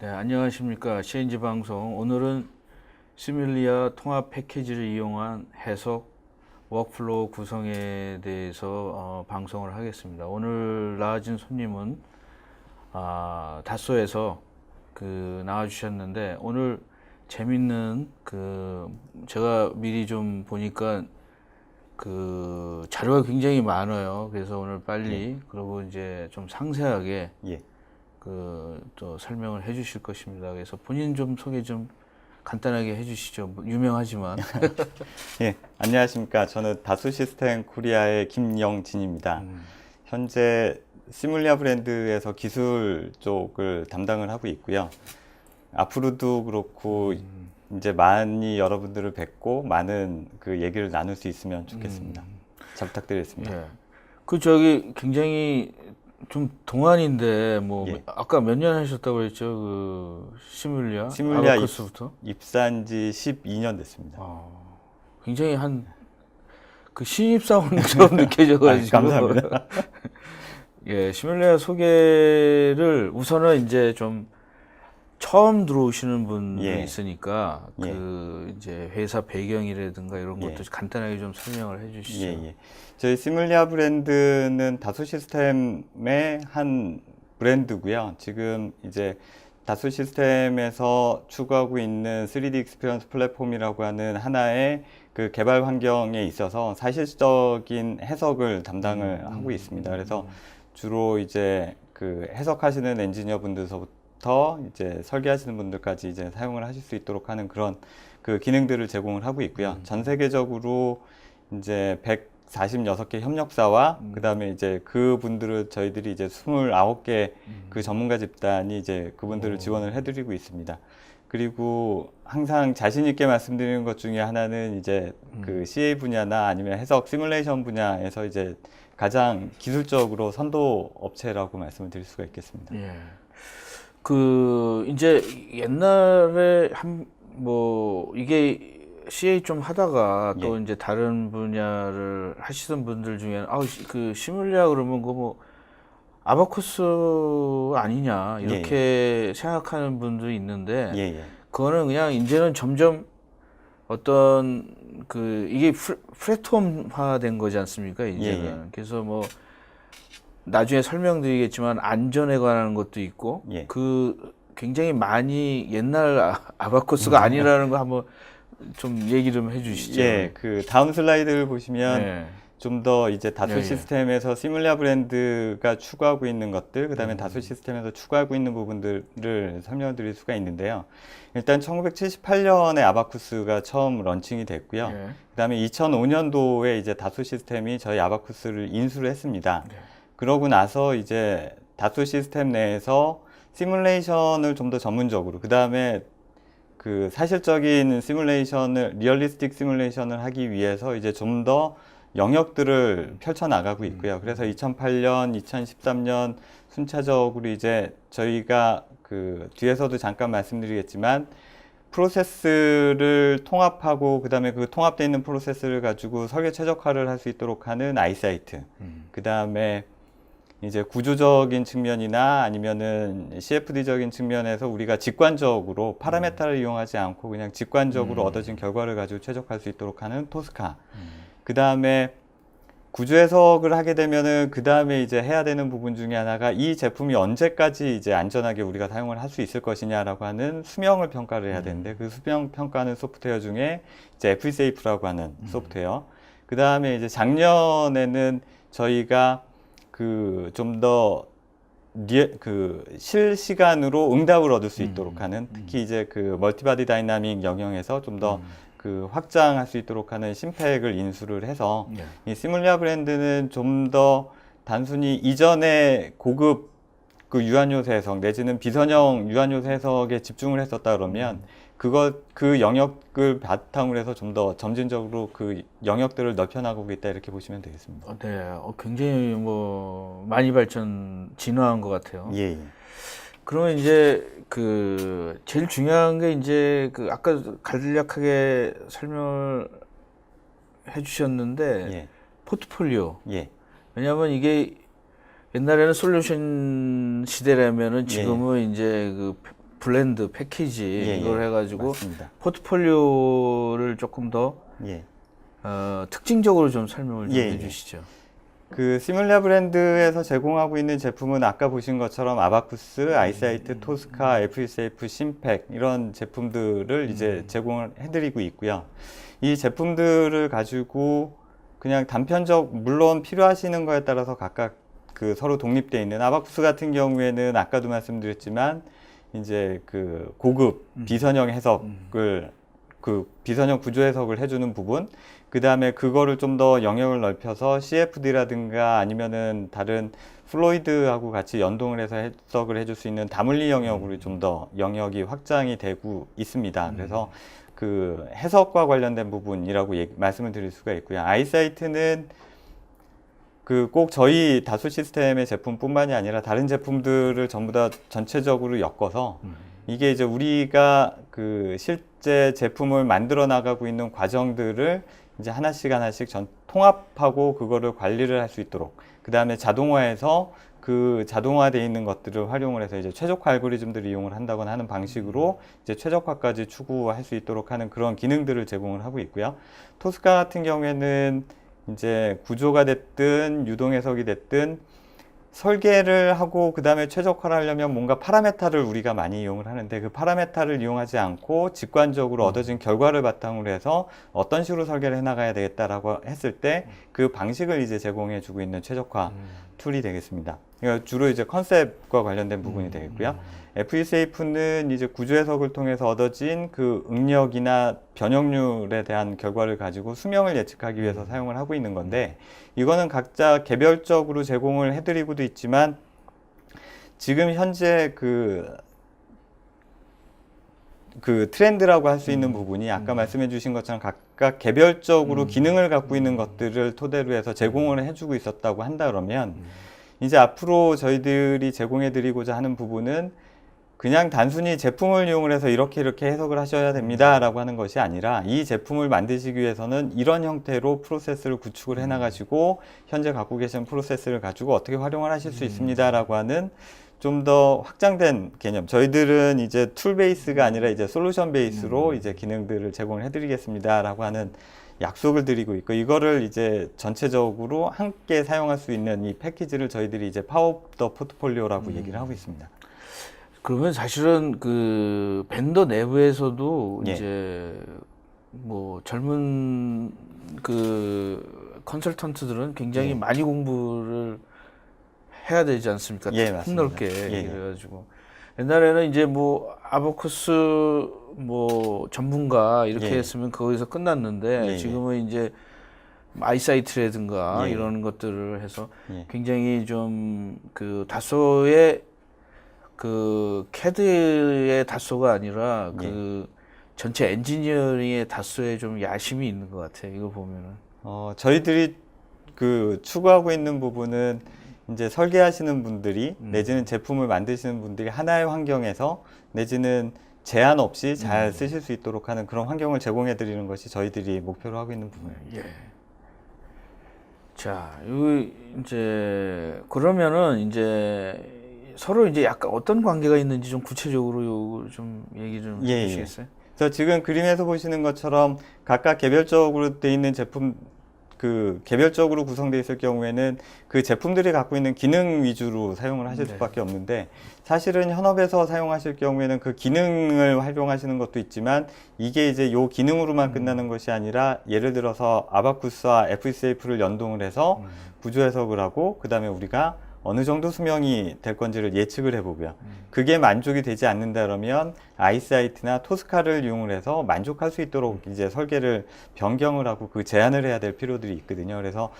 네, 안녕하십니까. CNG 방송. 오늘은 시뮬리아 통합 패키지를 이용한 해석 워크플로우 구성에 대해서 방송을 하겠습니다. 오늘 나와준 손님은 다소에서 나와주셨는데 오늘 재밌는 제가 미리 좀 보니까 자료가 굉장히 많아요. 그래서 오늘 빨리 그리고 이제 좀 상세하게 예. 또 설명을 해 주실 것입니다. 그래서 본인 좀 소개 좀 간단하게 해 주시죠. 뭐 유명하지만. 예, 안녕하십니까. 저는 다수시스템 코리아의 김영진입니다. 현재 시뮬리아 브랜드에서 기술 쪽을 담당을 하고 있고요. 앞으로도 그렇고 이제 많이 여러분들을 뵙고 많은 그 얘기를 나눌 수 있으면 좋겠습니다. 잘 부탁드리겠습니다. 예. 저기 굉장히 좀 동안인데 뭐 예. 아까 몇 년 하셨다고 그랬죠? 시뮬리아 시뮬리아 아바커스부터. 입사한 지 12년 됐습니다. 굉장히 신입사원처럼 느껴져가지고. 감사합니다. 예, 시뮬리아 소개를 우선은 이제 좀 처음 들어오시는 분도 예. 있으니까 예. 이제 회사 배경이라든가 이런 것도 예. 간단하게 좀 설명을 해주시죠. 예. 저희 시뮬리아 브랜드는 다수 시스템의 한 브랜드고요. 지금 이제 다수 시스템에서 추구하고 있는 3D 익스피리언스 플랫폼이라고 하는 하나의 그 개발 환경에 있어서 사실적인 해석을 담당을 하고 있습니다. 그래서 주로 이제 그 해석하시는 엔지니어 분들서부터 이제 설계하시는 분들까지 이제 사용을 하실 수 있도록 하는 그런 그 기능들을 제공을 하고 있고요. 전 세계적으로 이제 146개 협력사와 그다음에 이제 그분들을 저희들이 이제 29개 그 전문가 집단이 이제 그분들을 지원을 해드리고 있습니다. 그리고 항상 자신 있게 말씀드리는 것 중에 하나는 이제 그 CA 분야나 아니면 해석 시뮬레이션 분야에서 이제 가장 기술적으로 선도 업체라고 말씀을 드릴 수가 있겠습니다. 예. 이제 옛날에 이게 CA 좀 하다가 또 예. 이제 다른 분야를 하시던 분들 중에는 시뮬리아 그러면 아바쿠스 아니냐 이렇게 생각하는 분들이 있는데 예. 그거는 그냥 이제는 점점 어떤 이게 플랫폼화 된 거지 않습니까? 이제는. 그래서 뭐 나중에 설명드리겠지만 안전에 관한 것도 있고 굉장히 많이 옛날 아바쿠스가 아니라는 거 한번 좀 얘기 좀 해주시죠. 예, 그 다음 슬라이드를 보시면 예. 좀 더 이제 다수 예. 시스템에서 시뮬리아 브랜드가 추구하고 있는 것들, 그 다음에 다수 시스템에서 추구하고 있는 부분들을 설명을 드릴 수가 있는데요. 일단 1978년에 아바쿠스가 처음 런칭이 됐고요. 그 다음에 2005년도에 이제 다수 시스템이 저희 아바쿠스를 인수를 했습니다. 그러고 나서 이제 다수 시스템 내에서 시뮬레이션을 좀 더 전문적으로, 그 다음에 그 사실적인 시뮬레이션을, 리얼리스틱 시뮬레이션을 하기 위해서 이제 좀 더 영역들을 펼쳐나가고 있고요. 그래서 2008년, 2013년 순차적으로 이제 저희가 그 뒤에서도 잠깐 말씀드리겠지만 프로세스를 통합하고 그 다음에 그 통합되어 있는 프로세스를 가지고 설계 최적화를 할 수 있도록 하는 아이사이트, 그 다음에 이제 구조적인 측면이나 아니면은 CFD적인 측면에서 우리가 직관적으로 파라메타를 이용하지 않고 그냥 직관적으로 얻어진 결과를 가지고 최적화할 수 있도록 하는 토스카. 그 다음에 구조 해석을 하게 되면은 그 다음에 이제 해야 되는 부분 중에 하나가 이 제품이 언제까지 이제 안전하게 우리가 사용을 할 수 있을 것이냐라고 하는 수명을 평가를 해야 되는데 그 수명 평가하는 소프트웨어 중에 이제 FSafe라고 하는 소프트웨어. 그 다음에 이제 작년에는 저희가 좀 더 실시간으로 응답을 얻을 수 있도록 하는, 특히 이제 그 멀티바디 다이나믹 영역에서 좀 더 확장할 수 있도록 하는 심팩을 인수를 해서 이 시뮬리아 브랜드는 좀 더 단순히 이전에 고급 그 유한요소 해석 내지는 비선형 유한요소 해석에 집중을 했었다 그러면 그 영역을 바탕으로 해서 좀 더 점진적으로 그 영역들을 넓혀나가고 있다 이렇게 보시면 되겠습니다. 네, 굉장히 많이 진화한 것 같아요. 예. 그러면 이제 제일 중요한 게 이제 아까 간략하게 설명을 해주셨는데 포트폴리오. 왜냐하면 이게 옛날에는 솔루션 시대라면은 지금은 이제 블렌드 패키지 예, 이걸 예. 해가지고 맞습니다. 포트폴리오를 조금 더 예. 특징적으로 좀 설명을 좀 예, 예. 해주시죠. 그 시뮬리아 브랜드에서 제공하고 있는 제품은 아까 보신 것처럼 아바쿠스, 아이사이트, 토스카, FE세이프, 심팩 이런 제품들을 이제 제공을 해드리고 있고요. 이 제품들을 가지고 그냥 단편적 물론 필요하시는 거에 따라서 각각 그 서로 독립되어 있는 아바쿠스 같은 경우에는 아까도 말씀드렸지만 이제 그 고급 비선형 해석을 그 비선형 구조 해석을 해주는 부분, 그 다음에 그거를 좀 더 영역을 넓혀서 CFD라든가 아니면은 다른 플로이드하고 같이 연동을 해서 해석을 해줄 수 있는 다물리 영역으로 좀 더 영역이 확장이 되고 있습니다. 그래서 그 해석과 관련된 부분이라고 말씀을 드릴 수가 있고요. 아이사이트는 그 꼭 저희 다수 시스템의 제품뿐만이 아니라 다른 제품들을 전부 다 전체적으로 엮어서 이게 이제 우리가 그 실제 제품을 만들어 나가고 있는 과정들을 이제 하나씩 통합하고 그거를 관리를 할 수 있도록, 그 다음에 자동화해서 그 자동화되어 있는 것들을 활용을 해서 이제 최적화 알고리즘들을 이용을 한다거나 하는 방식으로 이제 최적화까지 추구할 수 있도록 하는 그런 기능들을 제공을 하고 있고요. 토스카 같은 경우에는 이제 구조가 됐든 유동 해석이 됐든 설계를 하고 그 다음에 최적화를 하려면 뭔가 파라메타를 우리가 많이 이용을 하는데, 그 파라메타를 이용하지 않고 직관적으로 얻어진 결과를 바탕으로 해서 어떤 식으로 설계를 해나가야 되겠다라고 했을 때 그 방식을 이제 제공해 주고 있는 최적화 툴이 되겠습니다. 그러니까 주로 이제 컨셉과 관련된 부분이 되겠고요. FESafe는 이제 구조 해석을 통해서 얻어진 그 응력이나 변형률에 대한 결과를 가지고 수명을 예측하기 위해서 사용을 하고 있는 건데, 이거는 각자 개별적으로 제공을 해드리고도 있지만 지금 현재 그 트렌드라고 할 수 있는 부분이 아까 말씀해 주신 것처럼 각각 개별적으로 기능을 갖고 있는 것들을 토대로 해서 제공을 해주고 있었다고 한다 그러면 이제 앞으로 저희들이 제공해 드리고자 하는 부분은 그냥 단순히 제품을 이용을 해서 이렇게 해석을 하셔야 됩니다 라고 하는 것이 아니라, 이 제품을 만드시기 위해서는 이런 형태로 프로세스를 구축을 해 나가시고 현재 갖고 계신 프로세스를 가지고 어떻게 활용을 하실 수 있습니다 라고 하는 좀 더 확장된 개념, 저희들은 이제 툴 베이스가 아니라 이제 솔루션 베이스로 이제 기능들을 제공을 해드리겠습니다 라고 하는 약속을 드리고 있고, 이거를 이제 전체적으로 함께 사용할 수 있는 이 패키지를 저희들이 이제 파워 오브 더 포트폴리오라고 얘기를 하고 있습니다. 그러면 사실은 그 벤더 내부에서도 예. 이제 뭐 젊은 그 컨설턴트들은 굉장히 예. 많이 공부를 해야 되지 않습니까? 예, 맞습니다. 폭넓게. 예. 그래가지고 옛날에는 이제 뭐 아바쿠스 뭐 전문가 이렇게 예. 했으면 거기서 끝났는데 예. 지금은 이제 아이사이트라든가 예. 이런 것들을 해서 예. 굉장히 좀 그 다소의 그 CAD의 다소가 아니라 그 전체 엔지니어링의 다소에 좀 야심이 있는 것 같아요. 이거 보면은. 저희들이 그 추구하고 있는 부분은 이제 설계하시는 분들이 내지는 제품을 만드시는 분들이 하나의 환경에서 내지는 제한 없이 잘 쓰실 수 있도록 하는 그런 환경을 제공해 드리는 것이 저희들이 목표로 하고 있는 부분입니다. 예. 자, 이 이제 그러면은 이제 서로 이제 약간 어떤 관계가 있는지 좀 구체적으로 요좀 얘기 좀 예, 해주시겠어요? 그래서 지금 그림에서 보시는 것처럼 각각 개별적으로 돼 있는 제품, 그 개별적으로 구성되어 있을 경우에는 그 제품들이 갖고 있는 기능 위주로 사용을 하실 수밖에 없는데, 사실은 현업에서 사용하실 경우에는 그 기능을 활용하시는 것도 있지만 이게 이제 요 기능으로만 끝나는 것이 아니라, 예를 들어서 아바쿠스와 FESafe를 연동을 해서 구조 해석을 하고 그 다음에 우리가 어느 정도 수명이 될 건지를 예측을 해보고요. 그게 만족이 되지 않는다 그러면 아이사이트나 토스카를 이용을 해서 만족할 수 있도록 이제 설계를 변경을 하고 그 제한을 해야 될 필요들이 있거든요. 그래서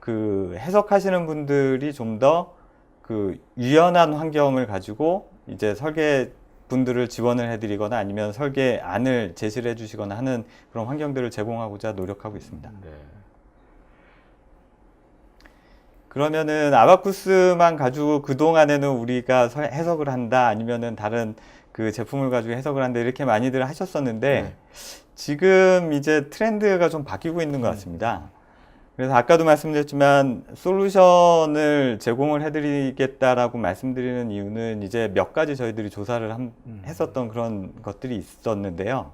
그 해석하시는 분들이 좀 더 그 유연한 환경을 가지고 이제 설계 분들을 지원을 해드리거나 아니면 설계안을 제시를 해주시거나 하는 그런 환경들을 제공하고자 노력하고 있습니다. 네. 그러면은 아바쿠스만 가지고 그동안에는 우리가 해석을 한다 아니면은 다른 그 제품을 가지고 해석을 한다 이렇게 많이들 하셨었는데 지금 이제 트렌드가 좀 바뀌고 있는 것 같습니다. 그래서 아까도 말씀드렸지만 솔루션을 제공을 해드리겠다라고 말씀드리는 이유는 이제 몇 가지 저희들이 조사를 했었던 그런 것들이 있었는데요.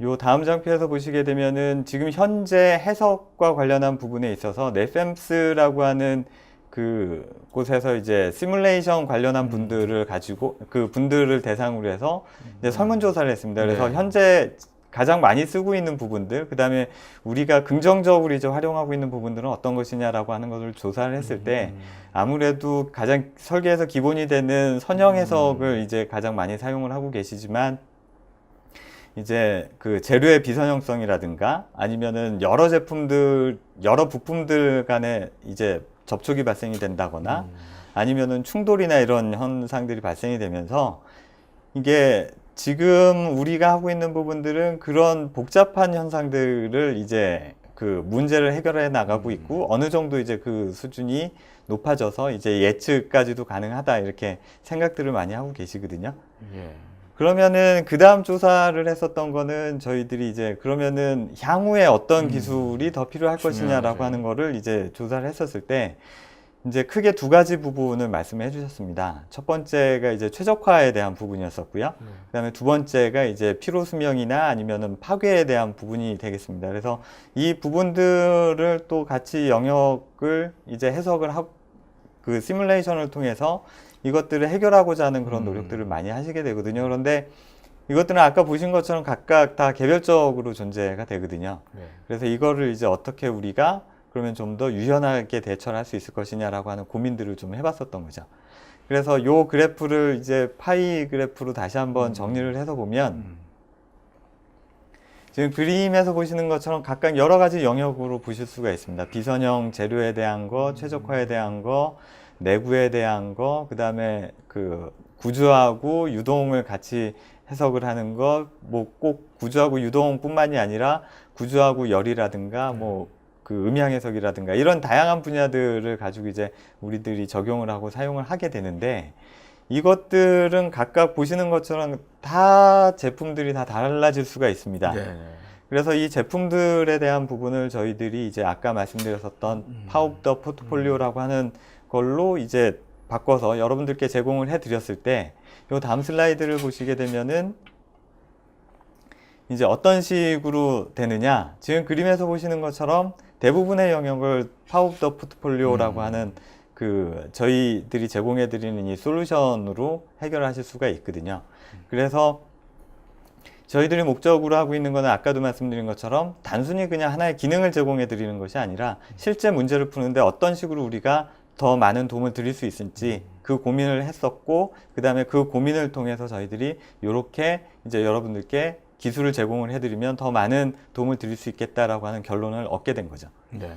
요 다음 장표에서 보시게 되면은 지금 현재 해석과 관련한 부분에 있어서 넷fems라고 하는 그 곳에서 이제 시뮬레이션 관련한 분들을 가지고 그 분들을 대상으로 해서 이제 설문조사를 했습니다. 그래서 네. 현재 가장 많이 쓰고 있는 부분들, 그 다음에 우리가 긍정적으로 이제 활용하고 있는 부분들은 어떤 것이냐라고 하는 것을 조사를 했을 때 아무래도 가장 설계에서 기본이 되는 선형 해석을 이제 가장 많이 사용을 하고 계시지만 이제 그 재료의 비선형성이라든가 아니면은 여러 제품들, 여러 부품들 간에 이제 접촉이 발생이 된다거나 아니면은 충돌이나 이런 현상들이 발생이 되면서 이게 지금 우리가 하고 있는 부분들은 그런 복잡한 현상들을 이제 그 문제를 해결해 나가고 있고 어느 정도 이제 그 수준이 높아져서 이제 예측까지도 가능하다 이렇게 생각들을 많이 하고 계시거든요. 예. 그러면은 그 다음 조사를 했었던 거는 저희들이 이제 그러면은 향후에 어떤 기술이 더 필요할 것이냐라고 중요하죠. 하는 거를 이제 조사를 했었을 때 이제 크게 두 가지 부분을 말씀해 주셨습니다. 첫 번째가 이제 최적화에 대한 부분이었었고요. 그다음에 두 번째가 이제 피로 수명이나 아니면은 파괴에 대한 부분이 되겠습니다. 그래서 이 부분들을 또 같이 영역을 이제 해석을 하고 그 시뮬레이션을 통해서 이것들을 해결하고자 하는 그런 노력들을 많이 하시게 되거든요. 그런데 이것들은 아까 보신 것처럼 각각 다 개별적으로 존재가 되거든요. 네. 그래서 이거를 이제 어떻게 우리가 그러면 좀 더 유연하게 대처를 할 수 있을 것이냐라고 하는 고민들을 좀 해봤었던 거죠. 그래서 요 그래프를 이제 파이 그래프로 다시 한번 정리를 해서 보면 지금 그림에서 보시는 것처럼 각각 여러 가지 영역으로 보실 수가 있습니다. 비선형 재료에 대한 거, 최적화에 대한 거, 내구에 대한 거, 그 다음에 그 구조하고 유동을 같이 해석을 하는 것, 뭐 꼭 구조하고 유동뿐만이 아니라 구조하고 열이라든가 뭐 그 음향 해석이라든가 이런 다양한 분야들을 가지고 이제 우리들이 적용을 하고 사용을 하게 되는데 이것들은 각각 보시는 것처럼 다 제품들이 다 달라질 수가 있습니다. 네. 그래서 이 제품들에 대한 부분을 저희들이 이제 아까 말씀드렸었던 파워업 포트폴리오라고 하는 걸로 이제 바꿔서 여러분들께 제공을 해 드렸을 때 이 다음 슬라이드를 보시게 되면은 이제 어떤 식으로 되느냐 지금 그림에서 보시는 것처럼 대부분의 영역을 파워업 포트폴리오라고 하는 그 저희들이 제공해 드리는 이 솔루션으로 해결하실 수가 있거든요. 그래서 저희들이 목적으로 하고 있는 거는 아까도 말씀드린 것처럼 단순히 그냥 하나의 기능을 제공해 드리는 것이 아니라 실제 문제를 푸는데 어떤 식으로 우리가 더 많은 도움을 드릴 수 있을지 그 고민을 했었고 그 다음에 그 고민을 통해서 저희들이 이렇게 이제 여러분들께 기술을 제공을 해드리면 더 많은 도움을 드릴 수 있겠다라고 하는 결론을 얻게 된 거죠. 네.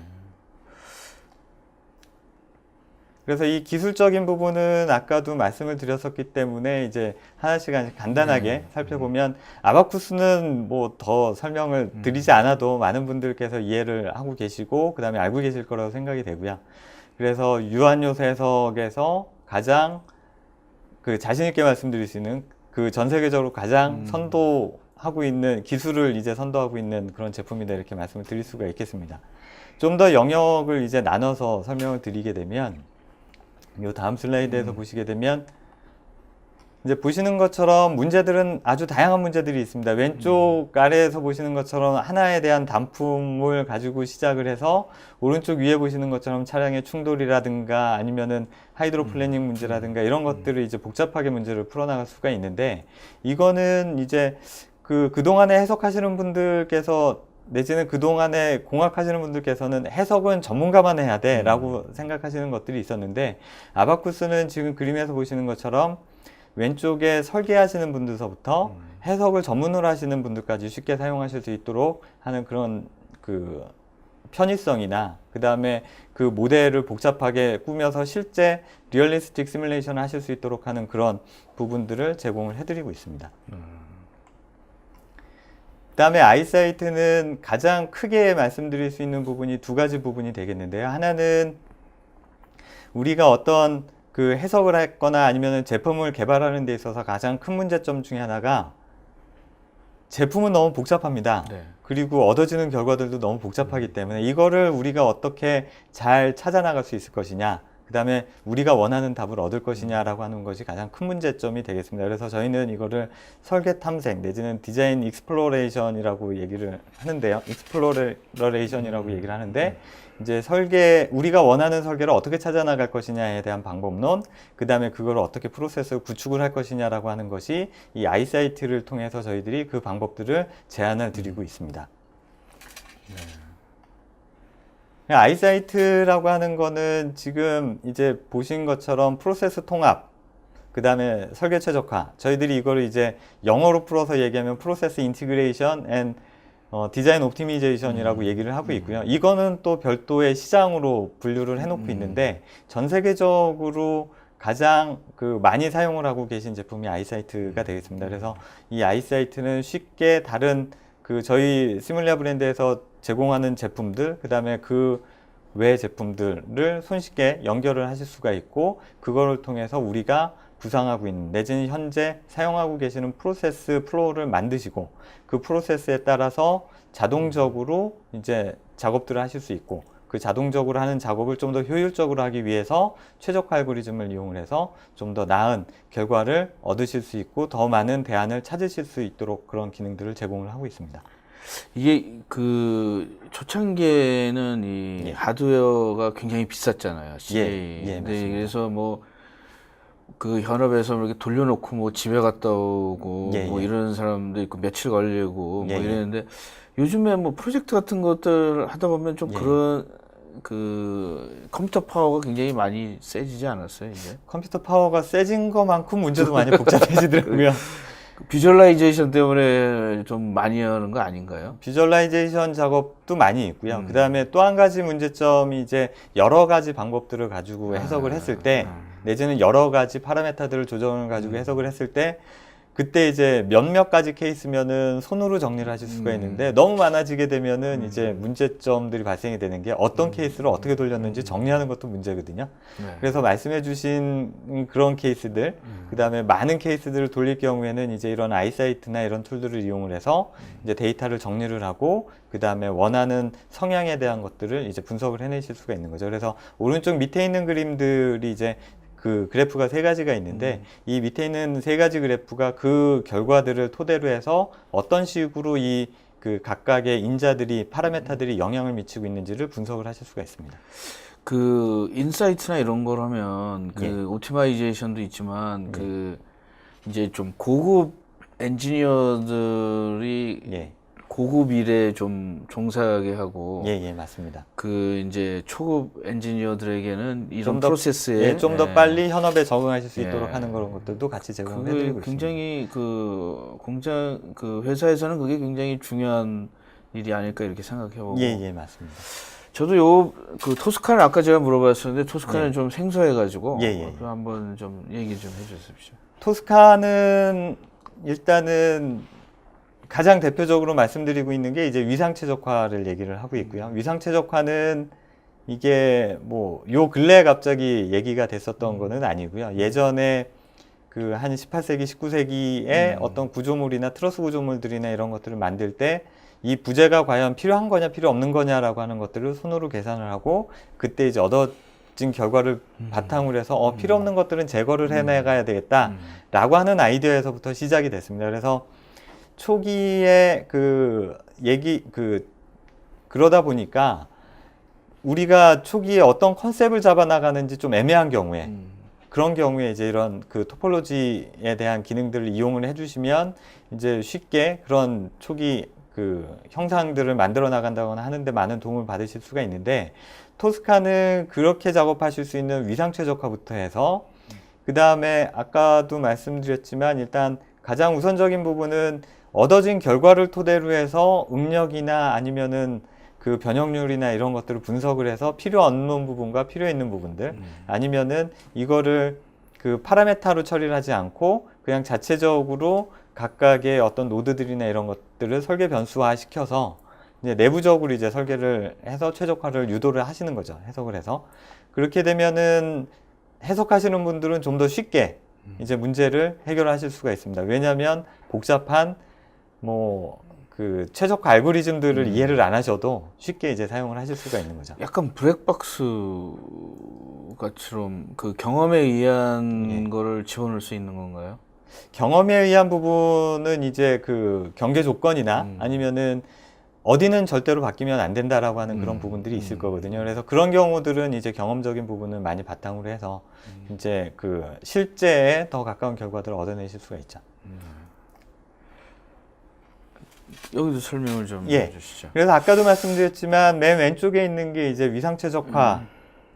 그래서 이 기술적인 부분은 아까도 말씀을 드렸었기 때문에 이제 하나씩 간단하게 살펴보면 아바쿠스는 뭐 더 설명을 드리지 않아도 많은 분들께서 이해를 하고 계시고 그 다음에 알고 계실 거라고 생각이 되고요. 그래서 유한요소 해석에서 가장 그 자신 있게 말씀드릴 수 있는 그 전 세계적으로 가장 선도하고 있는 기술을 이제 선도하고 있는 그런 제품이다 이렇게 말씀을 드릴 수가 있겠습니다. 좀 더 영역을 이제 나눠서 설명을 드리게 되면 이 다음 슬라이드에서 보시게 되면 이제 보시는 것처럼 문제들은 아주 다양한 문제들이 있습니다. 왼쪽 아래에서 보시는 것처럼 하나에 대한 단품을 가지고 시작을 해서 오른쪽 위에 보시는 것처럼 차량의 충돌이라든가 아니면은 하이드로 플래닝 문제라든가 이런 것들을 이제 복잡하게 문제를 풀어나갈 수가 있는데 이거는 이제 그동안에 해석하시는 분들께서 내지는 그동안에 공학하시는 분들께서는 해석은 전문가만 해야 돼 라고 생각하시는 것들이 있었는데 아바쿠스는 지금 그림에서 보시는 것처럼 왼쪽에 설계하시는 분들서부터 해석을 전문으로 하시는 분들까지 쉽게 사용하실 수 있도록 하는 그런 그 편의성이나 그 다음에 그 모델을 복잡하게 꾸며서 실제 리얼리스틱 시뮬레이션을 하실 수 있도록 하는 그런 부분들을 제공을 해드리고 있습니다. 그 다음에 아이사이트는 가장 크게 말씀드릴 수 있는 부분이 두 가지 부분이 되겠는데요. 하나는 우리가 어떤 그 해석을 했거나 아니면 제품을 개발하는 데 있어서 가장 큰 문제점 중에 하나가 제품은 너무 복잡합니다. 네. 그리고 얻어지는 결과들도 너무 복잡하기 때문에 이거를 우리가 어떻게 잘 찾아나갈 수 있을 것이냐, 그 다음에 우리가 원하는 답을 얻을 것이냐라고 하는 것이 가장 큰 문제점이 되겠습니다. 그래서 저희는 이거를 설계 탐색 내지는 디자인 익스플로레이션이라고 얘기를 하는데요. 익스플로레이션이라고 얘기를 하는데, 이제 우리가 원하는 설계를 어떻게 찾아나갈 것이냐에 대한 방법론, 그 다음에 그걸 어떻게 프로세스 구축을 할 것이냐라고 하는 것이 이 아이사이트를 통해서 저희들이 그 방법들을 제안을 드리고 있습니다. 아이사이트라고 하는 거는 지금 이제 보신 것처럼 프로세스 통합, 그 다음에 설계 최적화, 저희들이 이거를 이제 영어로 풀어서 얘기하면 프로세스 인티그레이션 앤 디자인 옵티미제이션이라고 얘기를 하고 있고요. 이거는 또 별도의 시장으로 분류를 해놓고 있는데, 전 세계적으로 가장 많이 사용을 하고 계신 제품이 아이사이트가 되겠습니다. 그래서 이 아이사이트는 쉽게 다른 저희 시뮬리아 브랜드에서 제공하는 제품들, 그 다음에 그 외 제품들을 손쉽게 연결을 하실 수가 있고, 그거를 통해서 우리가 구상하고 있는 내지는 현재 사용하고 계시는 프로세스 플로우를 만드시고, 그 프로세스에 따라서 자동적으로 이제 작업들을 하실 수 있고, 그 자동적으로 하는 작업을 좀 더 효율적으로 하기 위해서 최적화 알고리즘을 이용을 해서 좀 더 나은 결과를 얻으실 수 있고, 더 많은 대안을 찾으실 수 있도록 그런 기능들을 제공을 하고 있습니다. 이게 초창기에는 이 예. 하드웨어가 굉장히 비쌌잖아요. 예, 네, 맞습니다. 그래서 현업에서 이렇게 돌려놓고 집에 갔다 오고 예, 예. 이런 사람도 있고 며칠 걸리고 예, 예. 이랬는데, 요즘에 프로젝트 같은 것들 하다 보면 좀 예. 그런 컴퓨터 파워가 굉장히 많이 세지지 않았어요, 이제? 컴퓨터 파워가 세진 것만큼 문제도 많이 복잡해지더라고요. 비주얼라이제이션 때문에 좀 많이 하는 거 아닌가요? 비주얼라이제이션 작업도 많이 있고요. 그 다음에 또 한 가지 문제점이 이제 여러 가지 방법들을 가지고 해석을 했을 때, 내지는 여러 가지 파라메타들을 조정을 가지고 해석을 했을 때, 그때 이제 몇몇 가지 케이스면은 손으로 정리를 하실 수가 있는데, 너무 많아지게 되면은 이제 문제점들이 발생이 되는 게, 어떤 케이스를 어떻게 돌렸는지 정리하는 것도 문제거든요. 네. 그래서 말씀해 주신 그런 케이스들, 그 다음에 많은 케이스들을 돌릴 경우에는 이제 이런 아이사이트나 이런 툴들을 이용을 해서 이제 데이터를 정리를 하고, 그 다음에 원하는 성향에 대한 것들을 이제 분석을 해내실 수가 있는 거죠. 그래서 오른쪽 밑에 있는 그림들이 이제 그래프가 세 가지가 있는데, 이 밑에 있는 세 가지 그래프가 그 결과들을 토대로 해서 어떤 식으로 각각의 인자들이, 파라메타들이 영향을 미치고 있는지를 분석을 하실 수가 있습니다. 인사이트나 이런 걸 하면 예. 오티마이제이션도 있지만 이제 좀 고급 엔지니어들이 예. 고급 일에 좀 종사하게 하고, 예, 맞습니다. 이제 초급 엔지니어들에게는 이런 좀 더, 프로세스에 좀 더 빨리 현업에 적응하실 수 있도록 예. 하는 그런 것들도 같이 제공을 그게 해드리고 있습니다. 굉장히 회사에서는 그게 굉장히 중요한 일이 아닐까 이렇게 생각해보고. 예, 맞습니다. 저도 토스카는 아까 제가 물어봤었는데, 토스카는 예. 좀 생소해가지고 예. 그럼 한번 좀 얘기 좀 해주십시오. 토스카는 일단은 가장 대표적으로 말씀드리고 있는 게 이제 위상 최적화를 얘기를 하고 있고요. 위상 최적화는 이게 요 근래에 갑자기 얘기가 됐었던 거는 아니고요. 예전에 한 18세기, 19세기에 어떤 구조물이나 트러스 구조물들이나 이런 것들을 만들 때 이 부재가 과연 필요한 거냐, 필요 없는 거냐라고 하는 것들을 손으로 계산을 하고, 그때 이제 얻어진 결과를 바탕으로 해서 필요 없는 것들은 제거를 해나가야 되겠다라고 하는 아이디어에서부터 시작이 됐습니다. 그래서 초기에 그러다 보니까 우리가 초기에 어떤 컨셉을 잡아 나가는지 좀 애매한 경우에, 그런 경우에 이제 이런 토폴로지에 대한 기능들을 이용을 해주시면 이제 쉽게 그런 초기 형상들을 만들어 나간다거나 하는데 많은 도움을 받으실 수가 있는데, 토스카는 그렇게 작업하실 수 있는 위상 최적화부터 해서, 그 다음에 아까도 말씀드렸지만 일단 가장 우선적인 부분은 얻어진 결과를 토대로 해서 응력이나 아니면은 변형률이나 이런 것들을 분석을 해서 필요 없는 부분과 필요 있는 부분들, 아니면은 이거를 파라메타로 처리를 하지 않고 그냥 자체적으로 각각의 어떤 노드들이나 이런 것들을 설계 변수화 시켜서 이제 내부적으로 이제 설계를 해서 최적화를 유도를 하시는 거죠. 해석을 해서. 그렇게 되면은 해석하시는 분들은 좀 더 쉽게 이제 문제를 해결하실 수가 있습니다. 왜냐하면 복잡한 그 최적화 알고리즘들을 이해를 안 하셔도 쉽게 이제 사용을 하실 수가 있는 거죠. 약간 블랙박스가처럼 그 경험에 의한 거를 집어넣을 수 있는 건가요? 경험에 의한 부분은 이제 그 경계 조건이나 아니면은 어디는 절대로 바뀌면 안 된다라고 하는 그런 부분들이 있을 거거든요. 그래서 그런 경우들은 이제 경험적인 부분을 많이 바탕으로 해서 이제 그 실제에 더 가까운 결과들을 얻어내실 수가 있죠. 여기도 설명을 좀 예. 해주시죠. 그래서 아까도 말씀드렸지만 맨 왼쪽에 있는 게 이제 위상 최적화,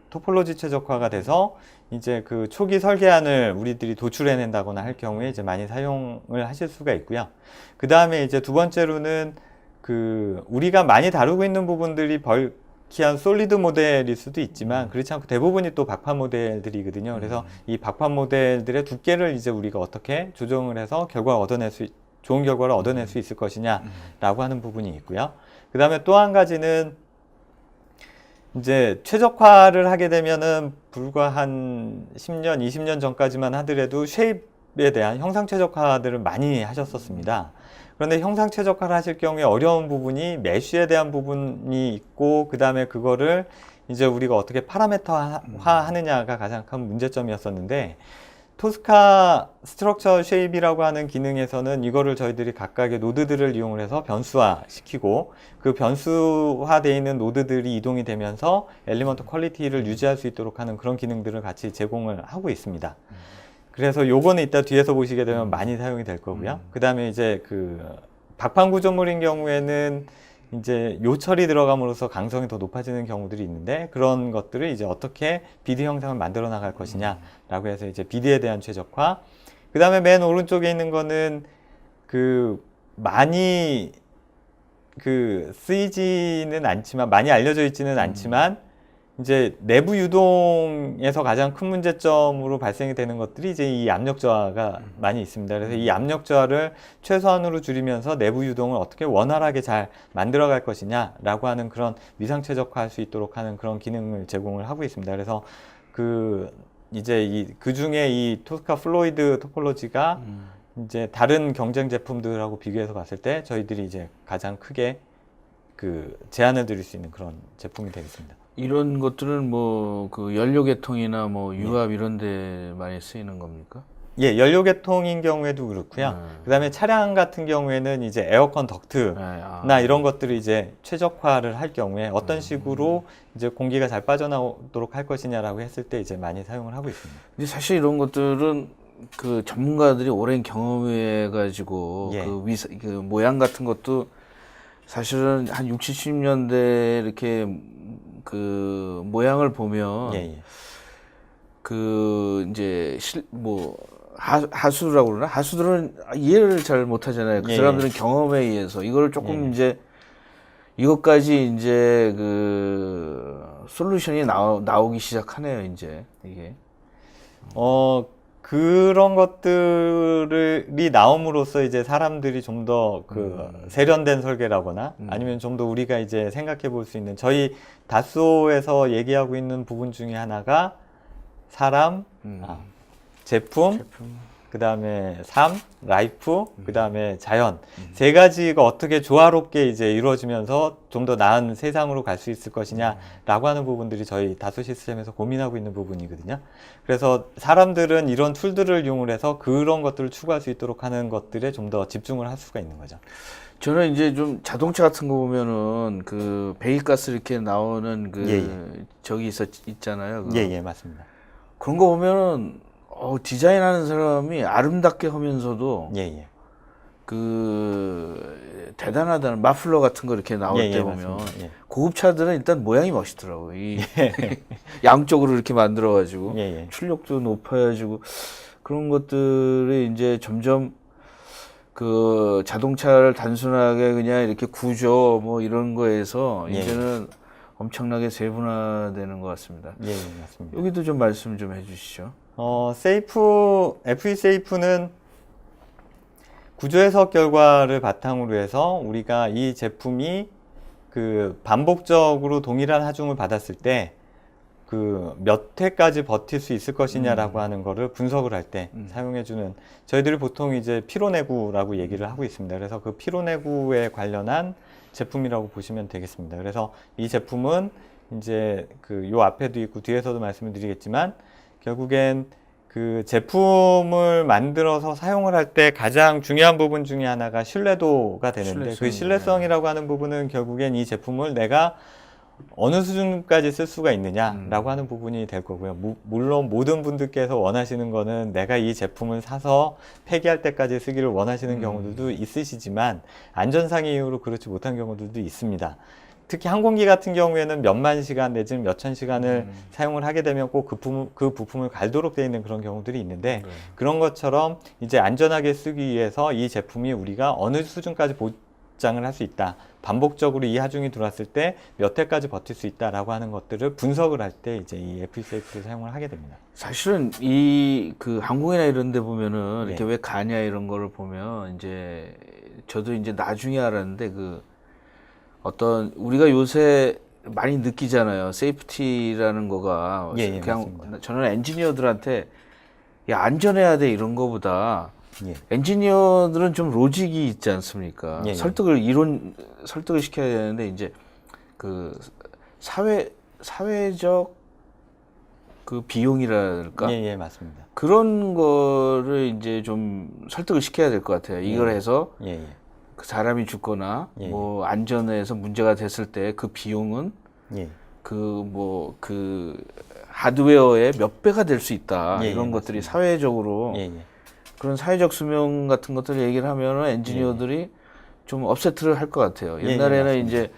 토폴로지 최적화가 돼서 이제 그 초기 설계안을 우리들이 도출해낸다거나 할 경우에 이제 많이 사용을 하실 수가 있고요. 그 다음에 이제 두 번째로는 그 우리가 많이 다루고 있는 부분들이 벌키한 솔리드 모델일 수도 있지만 그렇지 않고 대부분이 또 박판 모델들이거든요. 그래서 이 박판 모델들의 두께를 이제 우리가 어떻게 조정을 해서 좋은 결과를 얻어낼 수 있을 것이냐라고 하는 부분이 있고요. 그 다음에 또 한 가지는 이제 최적화를 하게 되면은 불과 한 10년, 20년 전까지만 하더라도 쉐입에 대한 형상 최적화들을 많이 하셨었습니다. 그런데 형상 최적화를 하실 경우에 어려운 부분이 메쉬에 대한 부분이 있고, 그 다음에 그거를 이제 우리가 어떻게 파라메터화 하느냐가 가장 큰 문제점이었었는데, 토스카 스트럭처 쉐입이라고 하는 기능에서는 이거를 저희들이 각각의 노드들을 이용을 해서 변수화 시키고, 그 변수화되어 있는 노드들이 이동이 되면서 엘리먼트 퀄리티를 유지할 수 있도록 하는 그런 기능들을 같이 제공을 하고 있습니다. 그래서 요거는 이따 뒤에서 보시게 되면 많이 사용이 될 거고요. 그 다음에 이제 그 박판 구조물인 경우에는 이제 요철이 들어감으로써 강성이 더 높아지는 경우들이 있는데, 그런 것들을 이제 어떻게 비드 형상을 만들어 나갈 것이냐라고 해서 이제 비드에 대한 최적화. 그 다음에 맨 오른쪽에 있는 거는 그 많이 그 쓰이지는 않지만, 많이 알려져 있지는 않지만, 이제 내부 유동에서 가장 큰 문제점으로 발생이 되는 것들이 이제 이 압력 저하가 많이 있습니다. 그래서 이 압력 저하를 최소한으로 줄이면서 내부 유동을 어떻게 원활하게 잘 만들어갈 것이냐라고 하는 그런 위상 최적화할 수 있도록 하는 그런 기능을 제공을 하고 있습니다. 그래서 그 이제 그 중에 이 토스카 플로이드 토폴로지가 이제 다른 경쟁 제품들하고 비교해서 봤을 때 저희들이 이제 가장 크게 그 제안을 드릴 수 있는 그런 제품이 되겠습니다. 이런 것들은 뭐 그 연료 계통이나 뭐 유압 이런 데 많이 쓰이는 겁니까? 예, 연료 계통인 경우에도 그렇고요. 그다음에 차량 같은 경우에는 이제 에어컨 덕트나 이런 것들을 이제 최적화를 할 경우에 어떤 식으로 이제 공기가 잘 빠져나오도록 할 것이냐라고 했을 때 이제 많이 사용을 하고 있습니다. 근데 사실 이런 것들은 그 전문가들이 오랜 경험해 가지고 예. 그 모양 같은 것도 사실은 한 60, 70년대 이렇게 그 모양을 보면 예, 예. 그 이제 하수라고 그러나 하수들은 이해를 잘 못하잖아요. 그 예, 사람들은 경험에 의해서 이걸 조금 예. 이제 이것까지 이제 그 솔루션이 나오기 시작하네요. 이제 이게 그런 것들이 나옴으로써 이제 사람들이 좀 더 그 세련된 설계라거나 아니면 좀 더 우리가 이제 생각해 볼 수 있는, 저희 다소에서 얘기하고 있는 부분 중에 하나가 사람, 제품, 그 다음에 삶, 라이프, 그 다음에 자연. 세 가지가 어떻게 조화롭게 이제 이루어지면서 좀 더 나은 세상으로 갈 수 있을 것이냐라고 하는 부분들이 저희 다소 시스템에서 고민하고 있는 부분이거든요. 그래서 사람들은 이런 툴들을 이용을 해서 그런 것들을 추구할 수 있도록 하는 것들에 좀 더 집중을 할 수가 있는 거죠. 저는 이제 좀 자동차 같은 거 보면은 그 배기가스 이렇게 나오는 그 저기 있잖아요. 예, 맞습니다. 그런 거 보면은 디자인하는 사람이 아름답게 하면서도 그 대단하다는 마플러 같은 거 이렇게 나올 때 보면 고급차들은 일단 모양이 멋있더라고요. 양쪽으로 이렇게 만들어가지고 출력도 높아가지고 그런 것들이 이제 점점 그 자동차를 단순하게 그냥 이렇게 구조 뭐 이런 거에서 이제는 엄청나게 세분화되는 것 같습니다. 맞습니다. 여기도 좀 말씀 좀 해주시죠. FE 세이프는 구조 해석 결과를 바탕으로 해서 우리가 이 제품이 그 반복적으로 동일한 하중을 받았을 때 그 몇 회까지 버틸 수 있을 것이냐라고 하는 거를 분석을 할 때 사용해주는, 저희들이 보통 이제 피로내구라고 얘기를 하고 있습니다. 그래서 그 피로내구에 관련한 제품이라고 보시면 되겠습니다. 그래서 이 제품은 이제 그 요 앞에도 있고 뒤에서도 말씀을 드리겠지만, 결국엔 그 제품을 만들어서 사용을 할 때 가장 중요한 부분 중에 하나가 신뢰도가 되는데, 그 신뢰성이라고 하는 부분은 결국엔 이 제품을 내가 어느 수준까지 쓸 수가 있느냐라고 하는 부분이 될 거고요. 물론 모든 분들께서 원하시는 거는 내가 이 제품을 사서 폐기할 때까지 쓰기를 원하시는 경우들도 있으시지만, 안전상의 이유로 그렇지 못한 경우들도 있습니다. 특히 항공기 같은 경우에는 몇만 시간 내지는 몇천 시간을 사용을 하게 되면 꼭 그 부품을 갈도록 되어 있는 그런 경우들이 있는데, 그런 것처럼 이제 안전하게 쓰기 위해서 이 제품이 우리가 어느 수준까지 보장을 할 수 있다, 반복적으로 이 하중이 들어왔을 때 몇 회까지 버틸 수 있다라고 하는 것들을 분석을 할 때 이제 이 FESafe를 사용을 하게 됩니다. 사실은 이 그 항공이나 이런 데 보면은 네. 이렇게 왜 가냐 이런 거를 보면 이제 저도 이제 나중에 알았는데, 그 어떤 우리가 요새 많이 느끼잖아요. 세이프티라는 거가 예, 그냥 맞습니다. 저는 엔지니어들한테 야, 안전해야 돼 이런 거보다 예. 엔지니어들은 좀 로직이 있지 않습니까? 예, 예. 설득을 시켜야 되는데, 이제 그 사회적 그 비용이랄까? 예, 예, 맞습니다. 그런 거를 이제 좀 설득을 시켜야 될 것 같아요. 이걸 예. 해서 예, 예. 그 사람이 죽거나 예. 뭐 안전에서 문제가 됐을 때 그 비용은 예. 그 하드웨어의 몇 배가 될 수 있다. 예, 이런 예, 것들이 맞습니다. 사회적으로 예, 예. 그런 사회적 수명 같은 것들을 얘기를 하면은 엔지니어들이 좀 업세트를 할 것 같아요. 예, 예, 옛날에는 맞습니다. 이제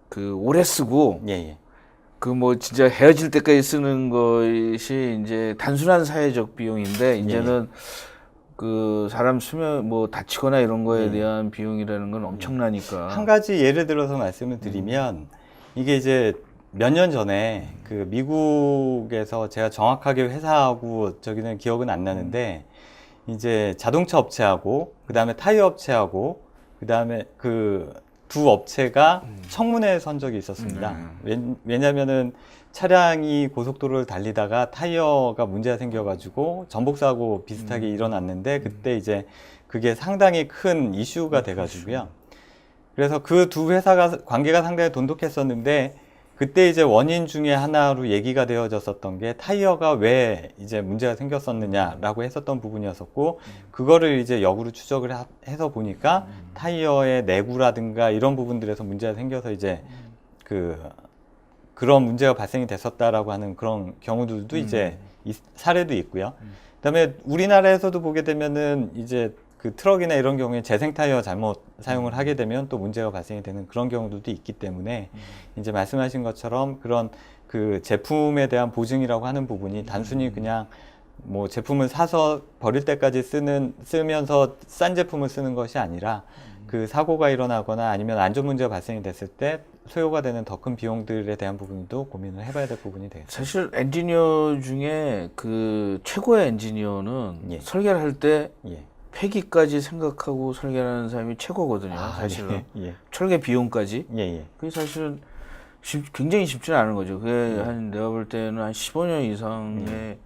그 오래 쓰고 예, 예. 그 뭐 진짜 헤어질 때까지 쓰는 것이 이제 단순한 사회적 비용인데, 이제는 그 사람 수명 뭐 다치거나 이런 거에 대한 비용이라는 건 엄청나니까. 한 가지 예를 들어서 말씀을 드리면, 이게 이제 몇 년 전에 그 미국에서 제가 정확하게 회사하고 저기는 기억은 안 나는데, 이제 자동차 업체하고 그 다음에 타이어 업체하고 그 다음에 그 두 업체가 청문회 선 적이 있었습니다. 왜냐면은 차량이 고속도로를 달리다가 타이어가 문제가 생겨가지고 전복사고 비슷하게 일어났는데, 그때 이제 그게 상당히 큰 이슈가 돼가지고요. 그래서 그 두 회사가 관계가 상당히 돈독했었는데, 그때 이제 원인 중에 하나로 얘기가 되어졌었던 게 타이어가 왜 이제 문제가 생겼었느냐라고 했었던 부분이었었고, 그거를 이제 역으로 추적을 해서 보니까 타이어의 내구라든가 이런 부분들에서 문제가 생겨서 이제 그런 문제가 발생이 됐었다라고 하는 그런 경우들도 이제 사례도 있고요. 그다음에 우리나라에서도 보게 되면은 이제 그 트럭이나 이런 경우에 재생 타이어 잘못 사용을 하게 되면 또 문제가 발생이 되는 그런 경우들도 있기 때문에, 이제 말씀하신 것처럼 그런 그 제품에 대한 보증이라고 하는 부분이 단순히 그냥 뭐 제품을 사서 버릴 때까지 쓰면서 싼 제품을 쓰는 것이 아니라, 그 사고가 일어나거나 아니면 안전 문제가 발생이 됐을 때 소요가 되는 더 큰 비용들에 대한 부분도 고민을 해봐야 될 부분이 되겠습니다. 사실 엔지니어 중에 그 최고의 엔지니어는 설계를 할 때 폐기까지 생각하고 설계하는 사람이 최고거든요. 사실은 철개 비용까지. 그게 사실은 굉장히 쉽지는 않은 거죠. 그게 내가 볼 때는 한 15년 이상의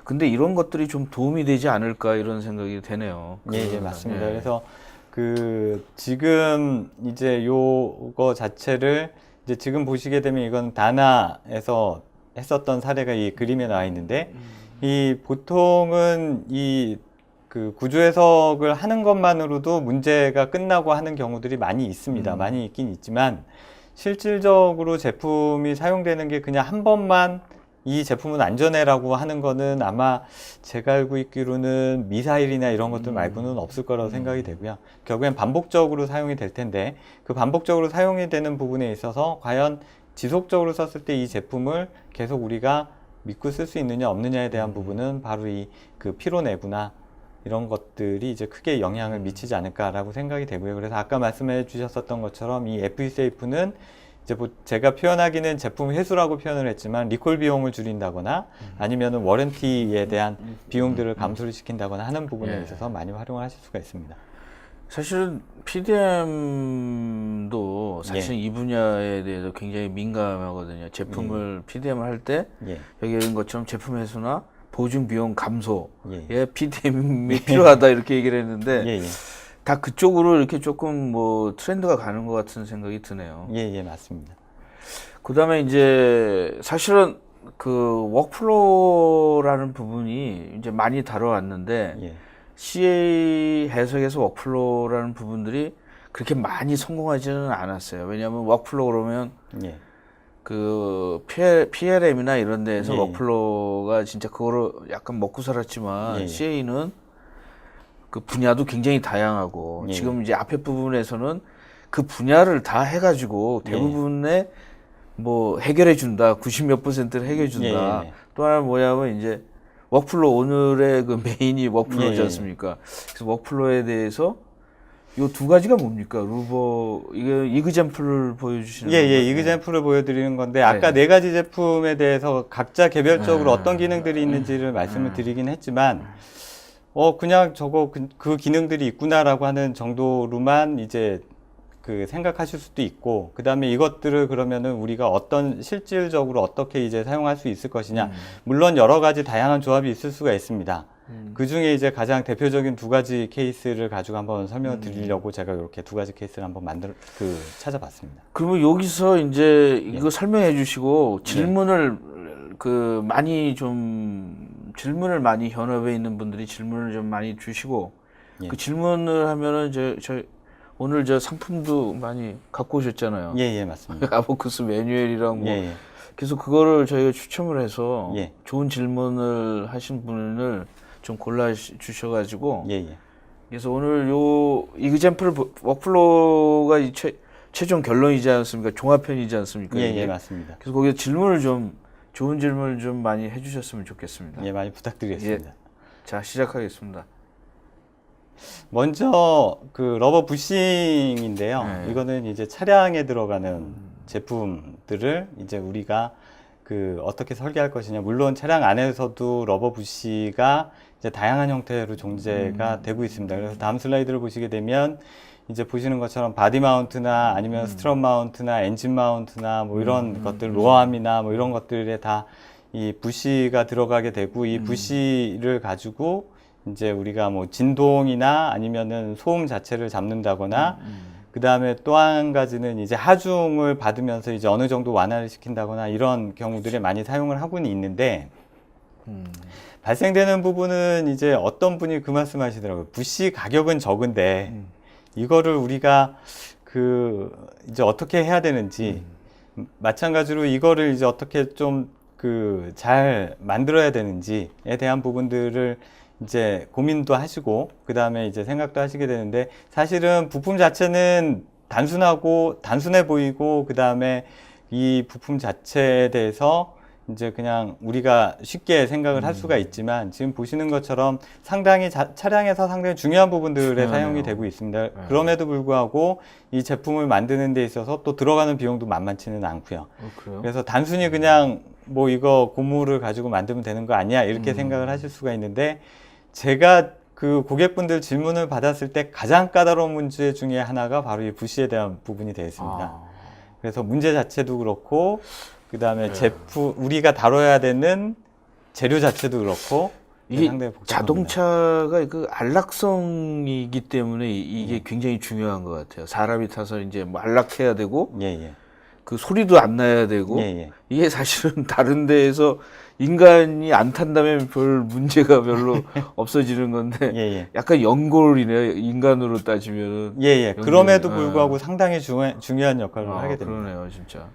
근데 이런 것들이 좀 도움이 되지 않을까 이런 생각이 되네요. 예, 맞습니다. 그래서 그 지금 이제 요거 자체를 이제 지금 보시게 되면 이건 다나에서 했었던 사례가 이 그림에 나와 있는데, 이 보통은 이 그 구조 해석을 하는 것만으로도 문제가 끝나고 하는 경우들이 많이 있습니다. 많이 있긴 있지만, 실질적으로 제품이 사용되는 게 그냥 한 번만 이 제품은 안전해라고 하는 거는 아마 제가 알고 있기로는 미사일이나 이런 것들 말고는 없을 거라고 생각이 되고요. 결국엔 반복적으로 사용이 될 텐데, 그 반복적으로 사용이 되는 부분에 있어서 과연 지속적으로 썼을 때 이 제품을 계속 우리가 믿고 쓸 수 있느냐 없느냐에 대한 부분은 바로 이 그 피로 내부나 이런 것들이 이제 크게 영향을 미치지 않을까라고 생각이 되고요. 그래서 아까 말씀해 주셨었던 것처럼 이 FESafe는 이제 뭐 제가 표현하기는 제품 회수라고 표현을 했지만, 리콜 비용을 줄인다거나 아니면은 워런티에 대한 비용들을 감소를 시킨다거나 하는 부분에 있어서 많이 활용을 하실 수가 있습니다. 사실은 PDM도 사실 이 분야에 대해서 굉장히 민감하거든요. 제품을 PDM을 할 때 여기 있는 것처럼 제품 회수나 보증 비용 감소에 PDM이 필요하다 이렇게 얘기를 했는데 다 그쪽으로 이렇게 조금 뭐 트렌드가 가는 것 같은 생각이 드네요. 맞습니다. 그다음에 이제 사실은 그 워크플로우라는 부분이 이제 많이 다뤄왔는데 CA 해석에서 워크플로우라는 부분들이 그렇게 많이 성공하지는 않았어요. 왜냐하면 워크플로우 그러면 그 PLM이나 이런 데에서 워크플로우가 진짜 그거로 약간 먹고 살았지만 CA는 그 분야도 굉장히 다양하고 지금 이제 앞에 부분에서는 그 분야를 다 해가지고 대부분의 뭐 해결해 준다, 90몇 %를 해결해 준다. 또 하나 뭐냐면 이제 워크플로우 오늘의 그 메인이 워크플로우지 않습니까? 그래서 워크플로우에 대해서 요 두 가지가 뭡니까? 루버 이거 이그젬플을 보여주시는 건가요? 이그젬플을 보여드리는 건데 아까 네 가지 제품에 대해서 각자 개별적으로 어떤 기능들이 있는지를 말씀을 드리긴 했지만 그냥 저거 그 기능들이 있구나라고 하는 정도로만 이제 그 생각하실 수도 있고, 그 다음에 이것들을 그러면은 우리가 어떤 실질적으로 어떻게 이제 사용할 수 있을 것이냐. 물론 여러 가지 다양한 조합이 있을 수가 있습니다. 그 중에 이제 가장 대표적인 두 가지 케이스를 가지고 한번 설명을 드리려고 제가 이렇게 두 가지 케이스를 한번 찾아봤습니다. 그러면 여기서 이제 이거 설명해 주시고 질문을 그 많이 좀 질문을 많이 현업에 있는 분들이 질문을 좀 많이 주시고 그 질문을 하면은 오늘 저 상품도 많이 갖고 오셨잖아요. 맞습니다. 아보쿠스 매뉴얼이랑 뭐 그래서 그거를 저희가 추첨을 해서 좋은 질문을 하신 분을 좀 골라 주셔가지고 그래서 오늘 요 이그젬플 워크플로우가 최종 결론이지 않습니까? 종합편이지 않습니까? 맞습니다. 그래서 거기에 질문을 좀 좋은 질문을 좀 많이 해주셨으면 좋겠습니다. 많이 부탁드리겠습니다. 자, 시작하겠습니다. 먼저 그 러버 부싱인데요. 이거는 이제 차량에 들어가는 제품들을 이제 우리가 그 어떻게 설계할 것이냐. 물론 차량 안에서도 러버 부시가 이제 다양한 형태로 존재가 되고 있습니다. 그래서 다음 슬라이드를 보시게 되면 이제 보시는 것처럼 바디 마운트나 아니면 스트럿 마운트나 엔진 마운트나 뭐 이런 것들, 로어암이나 뭐 이런 것들에 다 이 부시가 들어가게 되고 이 부시를 가지고 이제 우리가 뭐 진동이나 아니면은 소음 자체를 잡는다거나 그 다음에 또 한 가지는 이제 하중을 받으면서 이제 어느 정도 완화를 시킨다거나 이런 경우들이 많이 사용을 하고는 있는데 발생되는 부분은 이제 어떤 분이 그 말씀 하시더라고요. 부시 가격은 적은데 이거를 우리가 이제 어떻게 해야 되는지 마찬가지로 이거를 이제 어떻게 좀 잘 만들어야 되는지에 대한 부분들을 이제 고민도 하시고 그 다음에 이제 생각도 하시게 되는데 사실은 부품 자체는 단순해 보이고 그 다음에 이 부품 자체에 대해서 이제 그냥 우리가 쉽게 생각을 할 수가 있지만 지금 보시는 것처럼 상당히 차량에서 상당히 중요한 부분들에 사용이 되고 있습니다. 그럼에도 불구하고 이 제품을 만드는 데 있어서 또 들어가는 비용도 만만치는 않고요. 그래서 단순히 그냥 뭐 이거 고무를 가지고 만들면 되는 거 아니야 이렇게 생각을 하실 수가 있는데 제가 그 고객분들 질문을 받았을 때 가장 까다로운 문제 중에 하나가 바로 이 부시에 대한 부분이 되어 있습니다. 그래서 문제 자체도 그렇고 그 다음에 제품 우리가 다뤄야 되는 재료 자체도 그렇고 이게 상당히 복잡합니다. 자동차가 그 안락성이기 때문에 이게 굉장히 중요한 것 같아요. 사람이 타서 이제 뭐 안락해야 되고 그 소리도 안 나야 되고 이게 사실은 다른 데에서 인간이 안 탄다면 별 문제가 별로 없어지는 건데 약간 연골이네요. 인간으로 따지면은 그럼에도 불구하고 상당히 중요한 역할을 하게 됩니다. 그러네요, 진짜.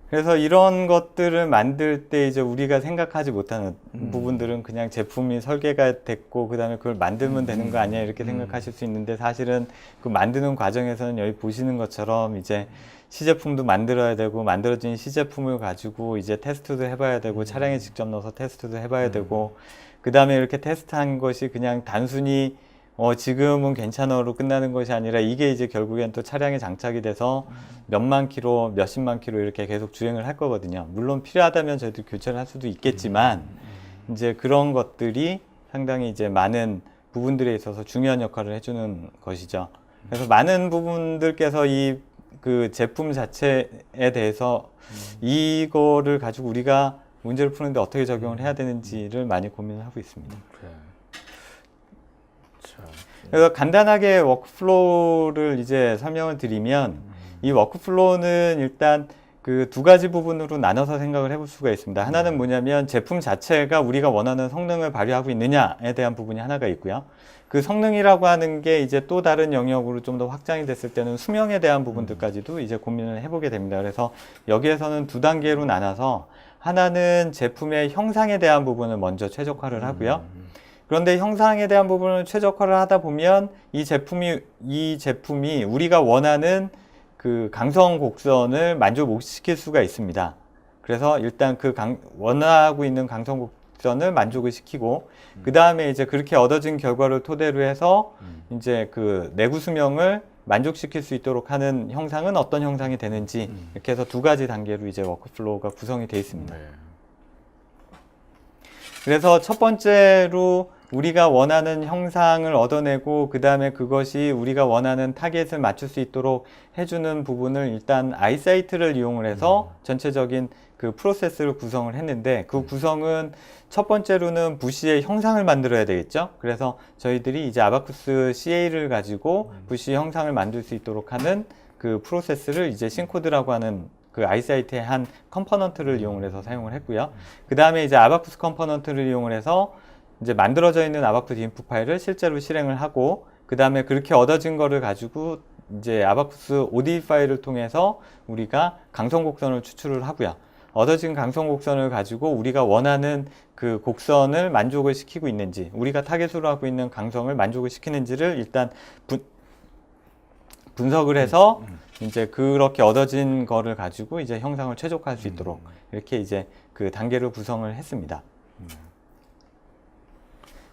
그래서 이런 것들을 만들 때 이제 우리가 생각하지 못하는 부분들은 그냥 제품이 설계가 됐고 그 다음에 그걸 만들면 되는 거 아니야 이렇게 생각하실 수 있는데 사실은 그 만드는 과정에서는 여기 보시는 것처럼 이제 시제품도 만들어야 되고 만들어진 시제품을 가지고 이제 테스트도 해봐야 되고 차량에 직접 넣어서 테스트도 해봐야 되고 그 다음에 이렇게 테스트한 것이 그냥 단순히 지금은 괜찮아로 끝나는 것이 아니라 이게 이제 결국엔 또 차량에 장착이 돼서 몇만 킬로, 몇십만 킬로 이렇게 계속 주행을 할 거거든요. 물론 필요하다면 저희도 교체를 할 수도 있겠지만 이제 그런 것들이 상당히 이제 많은 부분들에 있어서 중요한 역할을 해주는 것이죠. 그래서 많은 부분들께서 이 그 제품 자체에 대해서 이거를 가지고 우리가 문제를 푸는데 어떻게 적용을 해야 되는지를 많이 고민을 하고 있습니다. 그래서 간단하게 워크플로우를 이제 설명을 드리면 이 워크플로우는 일단 그 두 가지 부분으로 나눠서 생각을 해볼 수가 있습니다. 하나는 뭐냐면 제품 자체가 우리가 원하는 성능을 발휘하고 있느냐에 대한 부분이 하나가 있고요. 그 성능이라고 하는 게 이제 또 다른 영역으로 좀 더 확장이 됐을 때는 수명에 대한 부분들까지도 이제 고민을 해보게 됩니다. 그래서 여기에서는 두 단계로 나눠서 하나는 제품의 형상에 대한 부분을 먼저 최적화를 하고요. 그런데 형상에 대한 부분을 최적화를 하다 보면 이 제품이 우리가 원하는 그 강성 곡선을 만족 못 시킬 수가 있습니다. 그래서 일단 그 원하고 있는 강성 곡선을 만족을 시키고 그 다음에 이제 그렇게 얻어진 결과를 토대로 해서 이제 그 내구 수명을 만족시킬 수 있도록 하는 형상은 어떤 형상이 되는지 이렇게 해서 두 가지 단계로 이제 워크플로우가 구성이 되어 있습니다. 그래서 첫 번째로 우리가 원하는 형상을 얻어내고 그 다음에 그것이 우리가 원하는 타겟을 맞출 수 있도록 해주는 부분을 일단 아이사이트를 이용을 해서 전체적인 그 프로세스를 구성을 했는데 그 구성은 첫 번째로는 부시의 형상을 만들어야 되겠죠. 그래서 저희들이 이제 아바쿠스 CA를 가지고 부시 형상을 만들 수 있도록 하는 그 프로세스를 이제 신코드라고 하는 그 아이사이트의 한 컴포넌트를 이용을 해서 사용을 했고요. 그 다음에 이제 아바쿠스 컴포넌트를 이용을 해서 이제 만들어져 있는 아바쿠스 인풋 파일을 실제로 실행을 하고 그 다음에 그렇게 얻어진 거를 가지고 이제 아바쿠스 ODE 파일을 통해서 우리가 강성 곡선을 추출을 하고요. 얻어진 강성 곡선을 가지고 우리가 원하는 그 곡선을 만족을 시키고 있는지 우리가 타겟으로 하고 있는 강성을 만족을 시키는지를 일단 분석을 해서 이제 그렇게 얻어진 거를 가지고 이제 형상을 최적화할 수 있도록 이렇게 이제 그 단계를 구성을 했습니다.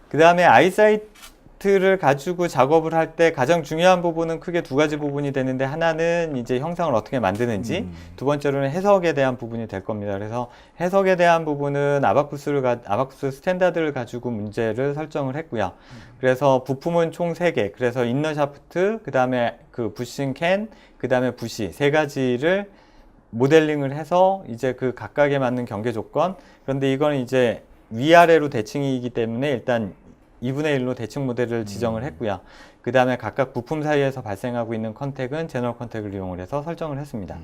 그 다음에 아이사이트를 가지고 작업을 할 때 가장 중요한 부분은 크게 두 가지 부분이 되는데 하나는 이제 형상을 어떻게 만드는지 두 번째로는 해석에 대한 부분이 될 겁니다. 그래서 해석에 대한 부분은 아바쿠스 스탠다드를 가지고 문제를 설정을 했고요. 그래서 부품은 총 3개, 그래서 인너 샤프트, 그 다음에 그 부싱 캔, 그 다음에 부시 세 가지를 모델링을 해서 이제 그 각각에 맞는 경계 조건, 그런데 이건 이제 위아래로 대칭이기 때문에 일단 2분의 1로 대칭 모델을 지정을 했고요. 그 다음에 각각 부품 사이에서 발생하고 있는 컨택은 제너럴 컨택을 이용을 해서 설정을 했습니다.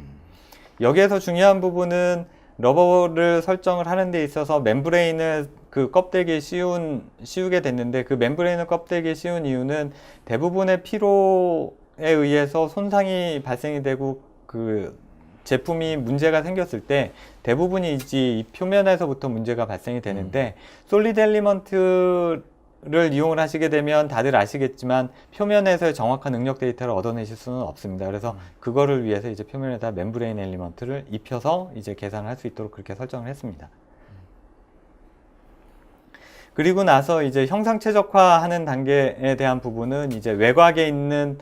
여기에서 중요한 부분은 러버를 설정을 하는 데 있어서 멤브레인을 그 껍데기에 씌우게 됐는데 그 멤브레인을 껍데기에 씌운 이유는 대부분의 피로에 의해서 손상이 발생이 되고 그 제품이 문제가 생겼을 때 대부분이 이제 이 표면에서부터 문제가 발생이 되는데 솔리드 엘리먼트를 이용을 하시게 되면 다들 아시겠지만 표면에서의 정확한 능력 데이터를 얻어내실 수는 없습니다. 그래서 그거를 위해서 이제 표면에다 멤브레인 엘리먼트를 입혀서 이제 계산을 할 수 있도록 그렇게 설정을 했습니다. 그리고 나서 이제 형상 최적화하는 단계에 대한 부분은 이제 외곽에 있는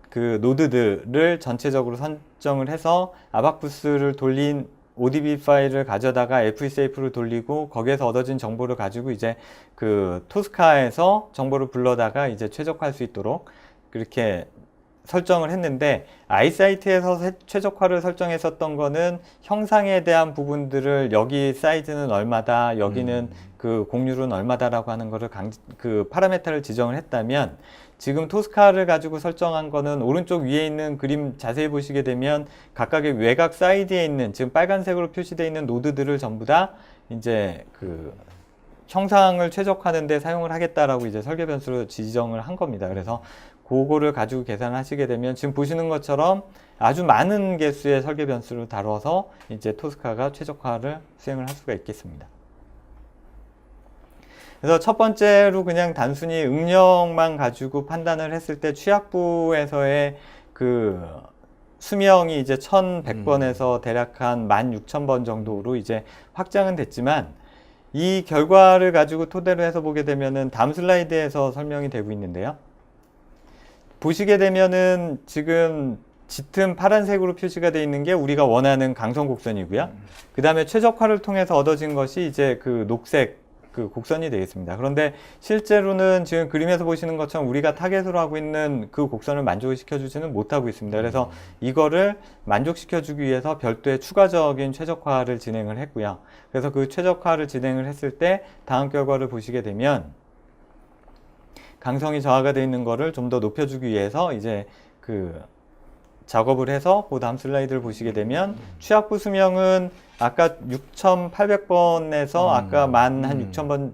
그 노드들을 전체적으로 선정을 해서 아바쿠스를 돌린 ODB 파일을 가져다가 FSafe를 돌리고 거기에서 얻어진 정보를 가지고 이제 그 토스카에서 정보를 불러다가 이제 최적화할 수 있도록 그렇게 설정을 했는데 아이사이트에서 최적화를 설정했었던 거는 형상에 대한 부분들을 여기 사이즈는 얼마다, 여기는 그 곡률은 얼마다라고 하는 거를 그 파라메타를 지정을 했다면 지금 토스카를 가지고 설정한 거는 오른쪽 위에 있는 그림 자세히 보시게 되면 각각의 외곽 사이드에 있는 지금 빨간색으로 표시되어 있는 노드들을 전부 다 이제 그 형상을 최적화하는 데 사용을 하겠다라고 이제 설계 변수로 지정을 한 겁니다. 그래서 그거를 가지고 계산을 하시게 되면 지금 보시는 것처럼 아주 많은 개수의 설계 변수를 다뤄서 이제 토스카가 최적화를 수행을 할 수가 있겠습니다. 그래서 첫 번째로 그냥 단순히 응력만 가지고 판단을 했을 때 취약부에서의 그 수명이 이제 1100번에서 대략 한 16,000번 정도로 이제 확장은 됐지만 이 결과를 가지고 토대로 해서 보게 되면은 다음 슬라이드에서 설명이 되고 있는데요. 보시게 되면은 지금 짙은 파란색으로 표시가 되어 있는 게 우리가 원하는 강성 곡선이고요. 그 다음에 최적화를 통해서 얻어진 것이 이제 그 녹색 그 곡선이 되겠습니다. 그런데 실제로는 지금 그림에서 보시는 것처럼 우리가 타겟으로 하고 있는 그 곡선을 만족시켜 주지는 못하고 있습니다. 그래서 이거를 만족시켜 주기 위해서 별도의 추가적인 최적화를 진행을 했고요. 그래서 그 최적화를 진행을 했을 때 다음 결과를 보시게 되면 강성이 저하가 되어 있는 거를 좀 더 높여주기 위해서 이제 그 작업을 해서 그 다음 슬라이드를 보시게 되면 취약부 수명은 아까 6,800번에서 아까 16,000번,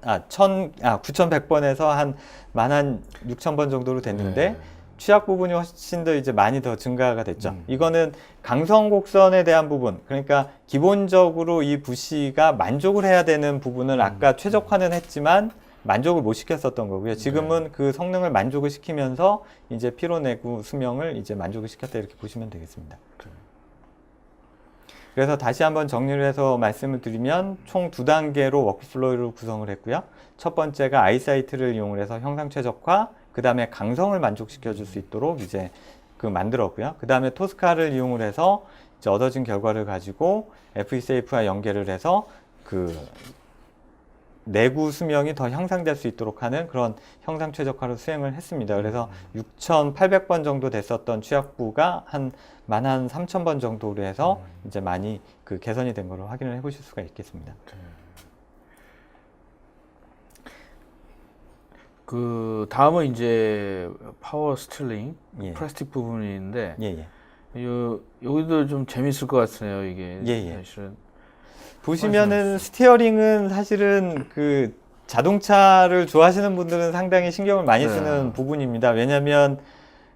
9,100번에서 한 16,000번 정도로 됐는데 네. 취약 부분이 훨씬 더 이제 많이 더 증가가 됐죠. 이거는 강성 곡선에 대한 부분, 그러니까 기본적으로 이 부시가 만족을 해야 되는 부분을 아까 최적화는 했지만 만족을 못 시켰었던 거고요. 지금은 그 성능을 만족을 시키면서 이제 피로 내구 수명을 이제 만족을 시켰다 이렇게 보시면 되겠습니다. 그래서 다시 한번 정리를 해서 말씀을 드리면 총 2단계로 워크플로우를 구성을 했고요. 첫 번째가 아이사이트를 이용을 해서 형상 최적화, 그 다음에 강성을 만족시켜 줄 수 있도록 이제 그 만들었고요. 그 다음에 토스카를 이용을 해서 이제 얻어진 결과를 가지고 FESafe와 연계를 해서 그 내구 수명이 더 향상될 수 있도록 하는 그런 형상 최적화를 수행을 했습니다. 그래서 6,800번 정도 됐었던 취약부가 한 13,000번 정도로 해서 이제 많이 그 개선이 된 걸로 확인을 해보실 수가 있겠습니다. 그 다음은 이제 파워 스틸링 예. 플라스틱 부분인데 예, 예. 여기도 좀 재밌을 것 같아요. 이게 예, 예. 사실은 보시면은 스티어링은 사실은 그 자동차를 좋아하시는 분들은 상당히 신경을 많이 쓰는 부분입니다. 왜냐면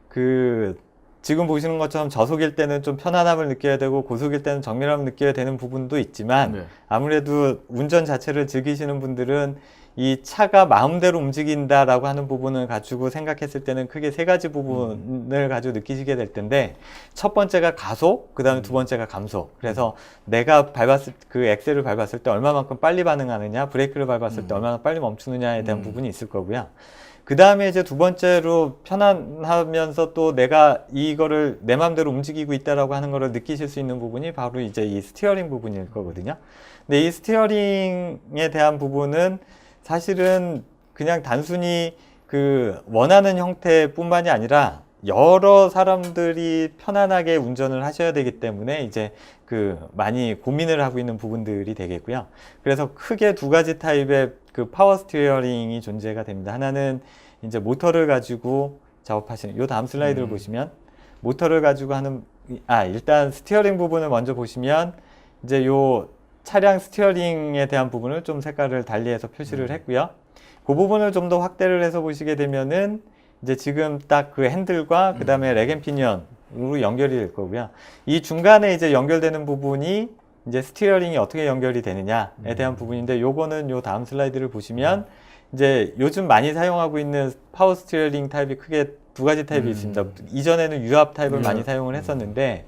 그 지금 보시는 것처럼 저속일 때는 좀 편안함을 느껴야 되고 고속일 때는 정밀함을 느껴야 되는 부분도 있지만 아무래도 운전 자체를 즐기시는 분들은 이 차가 마음대로 움직인다라고 하는 부분을 가지고 생각했을 때는 크게 세 가지 부분을 가지고 느끼시게 될 텐데 첫 번째가 가속, 그 다음에 두 번째가 감속. 그래서 내가 그 엑셀을 밟았을 때 얼마만큼 빨리 반응하느냐, 브레이크를 밟았을 때 얼마나 빨리 멈추느냐에 대한 부분이 있을 거고요. 그 다음에 이제 두 번째로 편안하면서 또 내가 이거를 내 마음대로 움직이고 있다라고 하는 거를 느끼실 수 있는 부분이 바로 이제 이 스티어링 부분일 거거든요. 근데 이 스티어링에 대한 부분은 사실은 그냥 단순히 그 원하는 형태뿐만이 아니라 여러 사람들이 편안하게 운전을 하셔야 되기 때문에 이제 그 많이 고민을 하고 있는 부분들이 되겠고요. 그래서 크게 두 가지 타입의 그 파워 스티어링이 존재가 됩니다. 하나는 이제 모터를 가지고 작업하시는, 요 다음 슬라이드를 보시면 모터를 가지고 하는, 일단 스티어링 부분을 먼저 보시면 이제 요 차량 스티어링에 대한 부분을 좀 색깔을 달리해서 표시를 했고요. 그 부분을 좀 더 확대를 해서 보시게 되면은 이제 지금 딱 그 핸들과 그 다음에 렉앤피니언으로 연결이 될 거고요. 이 중간에 이제 연결되는 부분이 이제 스티어링이 어떻게 연결이 되느냐에 대한 부분인데 요거는 요 다음 슬라이드를 보시면 이제 요즘 많이 사용하고 있는 파워 스티어링 타입이 크게 두 가지 타입이 있습니다. 이전에는 유압 타입을 많이 사용을 했었는데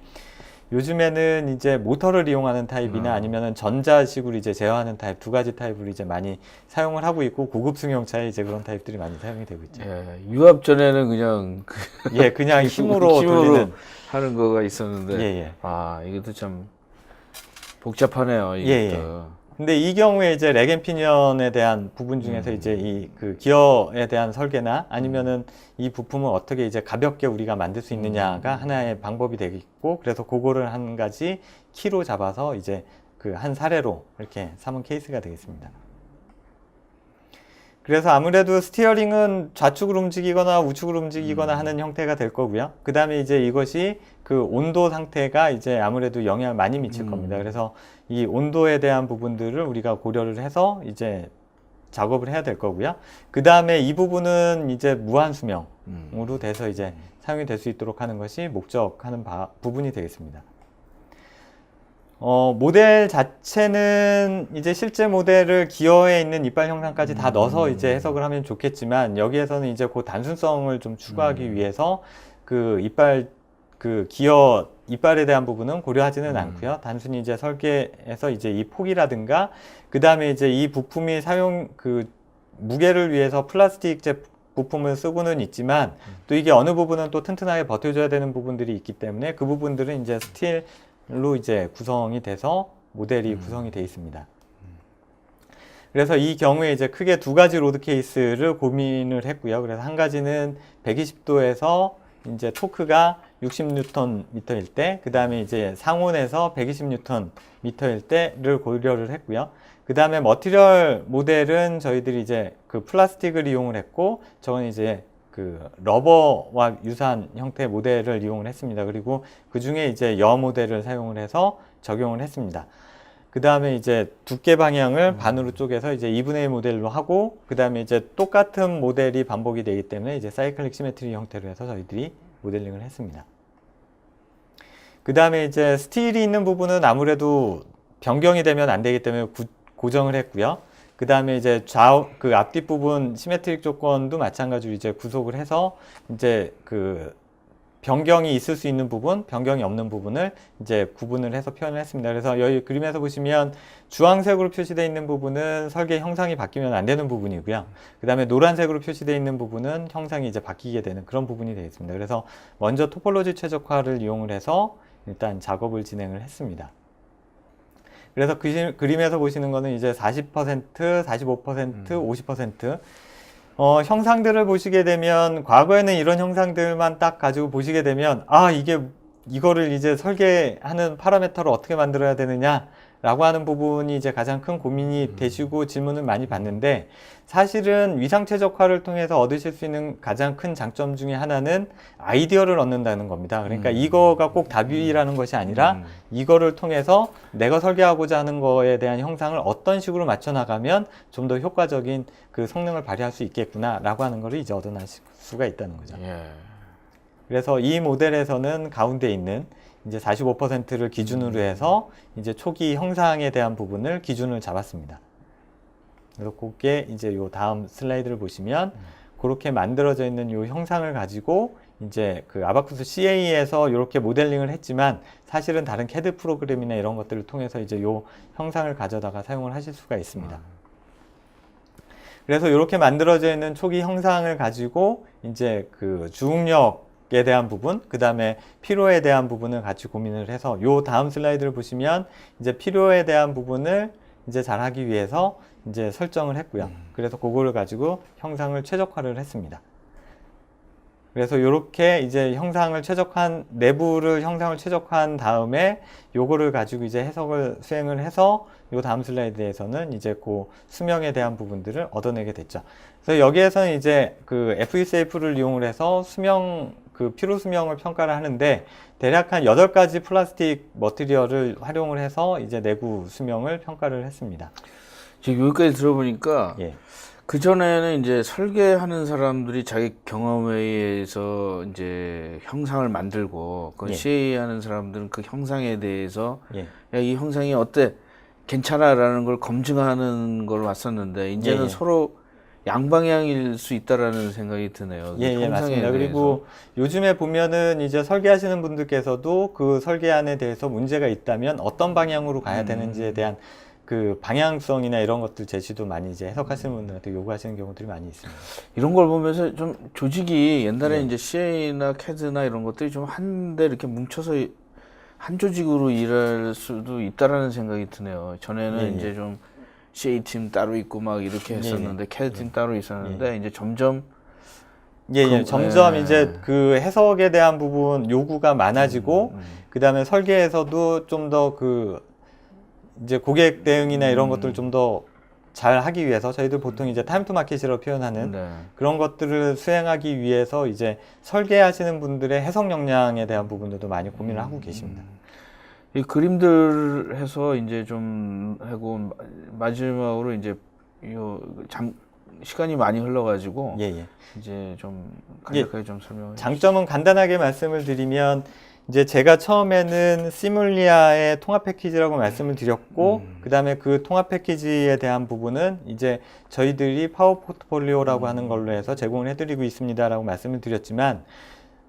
요즘에는 이제 모터를 이용하는 타입이나 아니면은 전자식으로 이제 제어하는 타입 두 가지 타입으로 이제 많이 사용을 하고 있고 고급 승용차에 이제 그런 타입들이 많이 사용이 되고 있죠. 예, 유압 전에는 그냥 예, 그냥 힘으로 돌리는 하는 거가 있었는데 예. 이것도 참 복잡하네요. 이것도. 예. 근데 이 경우에 이제 렉앤피니언에 대한 부분 중에서 이제 이 그 기어에 대한 설계나 아니면은 이 부품을 어떻게 이제 가볍게 우리가 만들 수 있느냐가 하나의 방법이 되겠고, 그래서 그거를 한 가지 키로 잡아서 이제 그 한 사례로 이렇게 삼은 케이스가 되겠습니다. 그래서 아무래도 스티어링은 좌측으로 움직이거나 우측으로 움직이거나 하는 형태가 될 거고요. 그 다음에 이제 이것이 그 온도 상태가 이제 아무래도 영향을 많이 미칠 겁니다. 그래서 이 온도에 대한 부분들을 우리가 고려를 해서 이제 작업을 해야 될 거고요. 그 다음에 이 부분은 이제 무한 수명으로 돼서 이제 사용이 될 수 있도록 하는 것이 목적하는 부분이 되겠습니다. 모델 자체는 이제 실제 모델을 기어에 있는 이빨 형상까지 다 넣어서 이제 해석을 하면 좋겠지만, 여기에서는 이제 그 단순성을 좀 추구하기 위해서 그 이빨, 그 기어 이빨에 대한 부분은 고려하지는 않고요. 단순히 이제 설계해서 이제 이 폭이라든가, 그 다음에 이제 이 부품이 그 무게를 위해서 플라스틱 부품을 쓰고는 있지만, 또 이게 어느 부분은 또 튼튼하게 버텨줘야 되는 부분들이 있기 때문에 그 부분들은 이제 스틸로 이제 구성이 돼서 모델이 구성이 되어 있습니다. 그래서 이 경우에 이제 크게 두 가지 로드 케이스를 고민을 했고요. 그래서 한 가지는 120도에서 이제 토크가 60Nm일 때, 그 다음에 이제 상온에서 120Nm일 때를 고려를 했고요. 그 다음에 머티리얼 모델은 저희들이 이제 그 플라스틱을 이용을 했고, 저건 이제 그 러버와 유사한 형태의 모델을 이용을 했습니다. 그리고 그 중에 이제 여 모델을 사용을 해서 적용을 했습니다. 그 다음에 이제 두께 방향을 반으로 쪼개서 이제 2분의 1 모델로 하고, 그 다음에 이제 똑같은 모델이 반복이 되기 때문에 이제 사이클릭 시메트리 형태로 해서 저희들이 모델링을 했습니다. 그 다음에 이제 스틸이 있는 부분은 아무래도 변경이 되면 안 되기 때문에 고정을 했고요. 그 다음에 이제 그 앞뒷 부분 시메트릭 조건도 마찬가지로 이제 구속을 해서 이제 그 변경이 있을 수 있는 부분, 변경이 없는 부분을 이제 구분을 해서 표현을 했습니다. 그래서 여기 그림에서 보시면 주황색으로 표시되어 있는 부분은 설계 형상이 바뀌면 안 되는 부분이고요. 그 다음에 노란색으로 표시되어 있는 부분은 형상이 이제 바뀌게 되는 그런 부분이 되어 있습니다. 그래서 먼저 토폴로지 최적화를 이용을 해서 일단 작업을 진행을 했습니다. 그래서 그림에서 보시는 거는 이제 40%, 45%, 50%, 형상들을 보시게 되면, 과거에는 이런 형상들만 딱 가지고 보시게 되면, 아, 이거를 이제 설계하는 파라미터를 어떻게 만들어야 되느냐, 라고 하는 부분이 이제 가장 큰 고민이 되시고 질문을 많이 받는데, 사실은 위상 최적화를 통해서 얻으실 수 있는 가장 큰 장점 중에 하나는 아이디어를 얻는다는 겁니다. 그러니까 이거가 꼭 답이라는 것이 아니라 이거를 통해서 내가 설계하고자 하는 거에 대한 형상을 어떤 식으로 맞춰 나가면 좀 더 효과적인 그 성능을 발휘할 수 있겠구나 라고 하는 거를 이제 얻어낼 수가 있다는 거죠. 예. 그래서 이 모델에서는 가운데 있는 이제 45%를 기준으로 해서 이제 초기 형상에 대한 부분을 기준을 잡았습니다. 그래서 그게 이제 요 다음 슬라이드를 보시면 그렇게 만들어져 있는 요 형상을 가지고 이제 그 아바쿠스 CA에서 이렇게 모델링을 했지만 사실은 다른 CAD 프로그램이나 이런 것들을 통해서 이제 요 형상을 가져다가 사용을 하실 수가 있습니다. 그래서 이렇게 만들어져 있는 초기 형상을 가지고 이제 그 주응력에 대한 부분, 그 다음에 필요에 대한 부분을 같이 고민을 해서 요 다음 슬라이드를 보시면 이제 필요에 대한 부분을 이제 잘 하기 위해서 이제 설정을 했고요. 그래서 그거를 가지고 형상을 최적화를 했습니다. 그래서 이렇게 이제 내부를 형상을 최적화한 다음에 요거를 가지고 이제 해석을 수행을 해서 요 다음 슬라이드에서는 이제 그 수명에 대한 부분들을 얻어내게 됐죠. 그래서 여기에서는 이제 그 FESF를 이용을 해서 그 피로 수명을 평가를 하는데 대략 한 8가지 플라스틱 머티리얼을 활용을 해서 이제 내구 수명을 평가를 했습니다. 지금 여기까지 들어보니까 예. 그전에는 이제 설계하는 사람들이 자기 경험에 의해서 이제 형상을 만들고, 그 예. CA 하는 사람들은 그 형상에 대해서 예. 야, 이 형상이 어때? 괜찮아라는 걸 검증하는 걸 왔었는데, 이제는 예. 서로 양방향일 수 있다라는 생각이 드네요. 그 예, 형상에 맞습니다. 대해서. 그리고 요즘에 보면은 이제 설계하시는 분들께서도 그 설계안에 대해서 문제가 있다면 어떤 방향으로 가야 되는지에 대한 그 방향성이나 이런 것들 제시도 많이 이제 해석하시는 분들한테 요구하시는 경우들이 많이 있습니다. 이런 걸 보면서 좀 조직이 옛날에 네. 이제 CA나 CAD나 이런 것들이 좀 한데 이렇게 뭉쳐서 한 조직으로 일할 수도 있다라는 생각이 드네요. 전에는 예, 이제 좀 CA 팀 따로 있고 막 이렇게 했었는데 CAD 팀 따로 있었는데 이제 점점 점점 이제 그 해석에 대한 부분 요구가 많아지고 그 다음에 설계에서도 좀 더 그 이제 고객 대응이나 이런 것들을 좀 더 잘 하기 위해서 저희들 보통 이제 타임 투 마켓이라고 표현하는 그런 것들을 수행하기 위해서 이제 설계하시는 분들의 해석 역량에 대한 부분들도 많이 고민을 하고 계십니다. 이 그림들 해서 이제 좀 하고 마지막으로 이제 시간이 많이 흘러가지고 이제 좀 간략하게 좀 설명을 장점은 간단하게 말씀을 드리면 이제 제가 처음에는 시뮬리아의 통합 패키지라고 말씀을 드렸고 그 다음에 그 통합 패키지에 대한 부분은 이제 저희들이 파워 포트폴리오라고 하는 걸로 해서 제공을 해드리고 있습니다라고 말씀을 드렸지만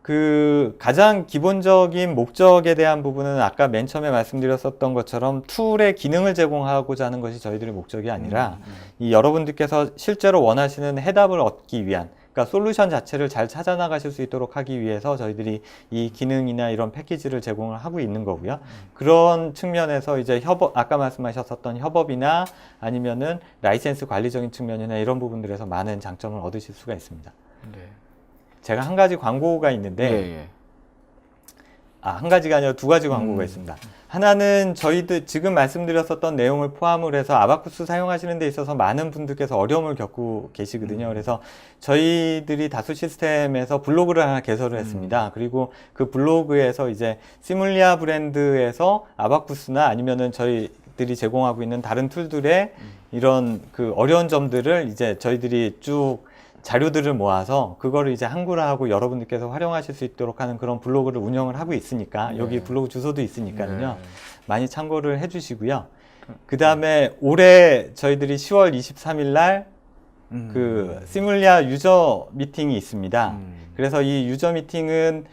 그 가장 기본적인 목적에 대한 부분은 아까 맨 처음에 말씀드렸었던 것처럼 툴의 기능을 제공하고자 하는 것이 저희들의 목적이 아니라 이 여러분들께서 실제로 원하시는 해답을 얻기 위한, 그러니까 솔루션 자체를 잘 찾아 나가실 수 있도록 하기 위해서 저희들이 이 기능이나 이런 패키지를 제공을 하고 있는 거고요. 그런 측면에서 이제 협업, 아까 말씀하셨었던 협업이나 아니면은 라이센스 관리적인 측면이나 이런 부분들에서 많은 장점을 얻으실 수가 있습니다. 네. 제가 한 가지 광고가 있는데, 예. 한 가지가 아니라 두 가지 광고가 있습니다. 하나는 저희들 지금 말씀드렸었던 내용을 포함을 해서 아바쿠스 사용하시는 데 있어서 많은 분들께서 어려움을 겪고 계시거든요. 그래서 저희들이 다수 시스템에서 블로그를 하나 개설을 했습니다. 그리고 그 블로그에서 이제 시뮬리아 브랜드에서 아바쿠스나 아니면은 저희들이 제공하고 있는 다른 툴들의 이런 그 어려운 점들을 이제 저희들이 쭉 자료들을 모아서 그거를 이제 한글화하고 여러분들께서 활용하실 수 있도록 하는 그런 블로그를 운영을 하고 있으니까 여기 블로그 주소도 있으니까요. 많이 참고를 해주시고요. 그 다음에 올해 저희들이 10월 23일 날 그 시뮬리아 유저 미팅이 있습니다. 그래서 이 유저 미팅은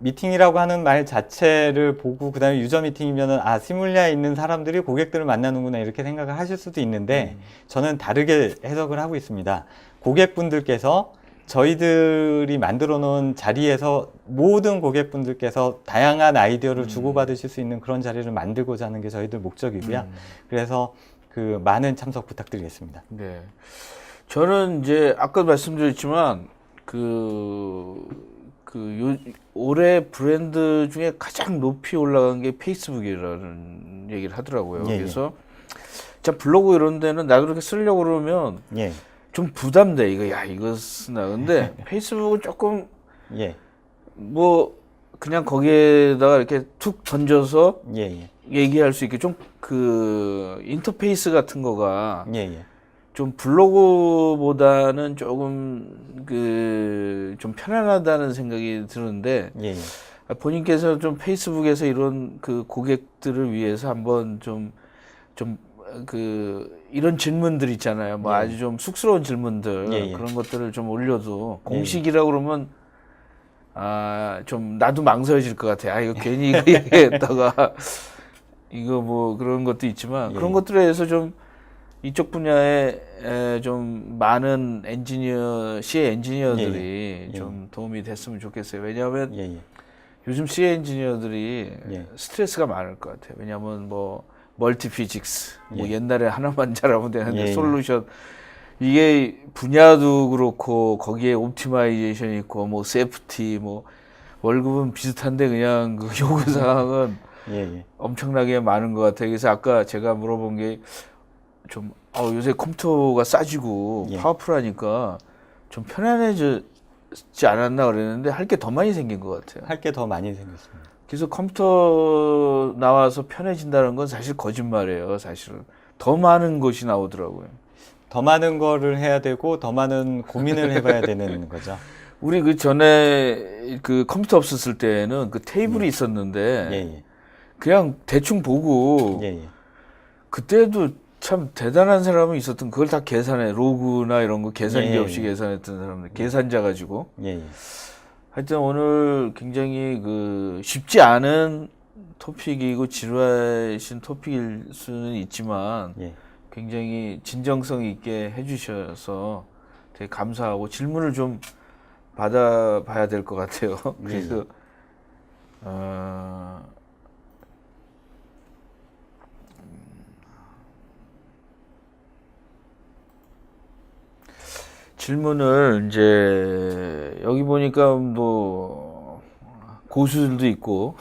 미팅이라고 하는 말 자체를 보고 그 다음에 유저 미팅이면은 시뮬리아에 있는 사람들이 고객들을 만나는구나 이렇게 생각을 하실 수도 있는데 저는 다르게 해석을 하고 있습니다. 고객분들께서 저희들이 만들어 놓은 자리에서 모든 고객분들께서 다양한 아이디어를 주고받으실 수 있는 그런 자리를 만들고자 하는 게 저희들 목적이고요. 그래서 그 많은 참석 부탁드리겠습니다. 네. 저는 이제 아까 말씀드렸지만 올해 브랜드 중에 가장 높이 올라간 게 페이스북이라는 얘기를 하더라고요. 그래서 자 블로그 이런 데는 나도 그렇게 쓰려고 그러면 좀 부담돼. 이거 쓰나. 근데 페이스북은 조금 뭐 그냥 거기에다가 이렇게 툭 던져서 얘기할 수 있게 좀 그 인터페이스 같은 거가 좀 블로그보다는 조금 좀 편안하다는 생각이 드는데 본인께서 좀 페이스북에서 이런 그 고객들을 위해서 한번 이런 질문들 있잖아요. 뭐 아주 좀 쑥스러운 질문들 그런 것들을 좀 올려도 공식이라고 그러면 좀 나도 망설여질 것 같아. 이거 괜히 이거 얘기했다가 이거 뭐 그런 것도 있지만 그런 것들에 대해서 좀 이쪽 분야에 좀 많은 CA 엔지니어들이 좀 도움이 됐으면 좋겠어요. 왜냐하면 요즘 CA 엔지니어들이 스트레스가 많을 것 같아요. 왜냐하면 뭐 멀티 피직스, 뭐 옛날에 하나만 잘하면 되는데 솔루션 이게 분야도 그렇고 거기에 옵티마이제이션이 있고 뭐 세프티 뭐 월급은 비슷한데 그냥 그 요구 사항은 엄청나게 많은 것 같아요. 그래서 아까 제가 물어본 게 좀 요새 컴퓨터가 싸지고 파워풀하니까 좀 편안해지지 않았나 그랬는데 할 게 더 많이 생긴 것 같아요. 할 게 더 많이 생겼습니다. 그래서 컴퓨터 나와서 편해진다는 건 사실 거짓말이에요. 사실은 더 많은 것이 나오더라고요. 더 많은 거를 해야 되고 더 많은 고민을 해봐야 되는 거죠. 우리 그 전에 그 컴퓨터 없었을 때는 그 테이블이 있었는데 그냥 대충 보고 그때도 참 대단한 사람은 있었던 그걸 다 계산해 로그나 이런 거 계산기 없이 계산했던 사람들 계산자 가지고 하여튼 오늘 굉장히 쉽지 않은 토픽이고 지루하신 토픽일 수는 있지만 굉장히 진정성 있게 해주셔서 되게 감사하고 질문을 좀 받아봐야 될 것 같아요. 그래서 질문을 이제 여기 보니까 뭐 고수들도 있고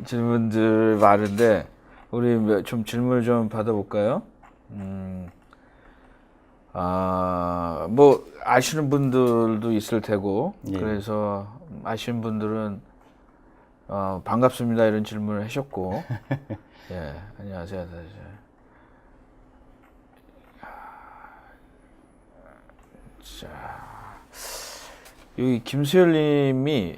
질문들 많은데 우리 좀 질문을 좀 받아볼까요? 뭐 아시는 분들도 있을 테고 그래서 아시는 분들은 반갑습니다 이런 질문을 하셨고 안녕하세요. 자, 여기 김수열님이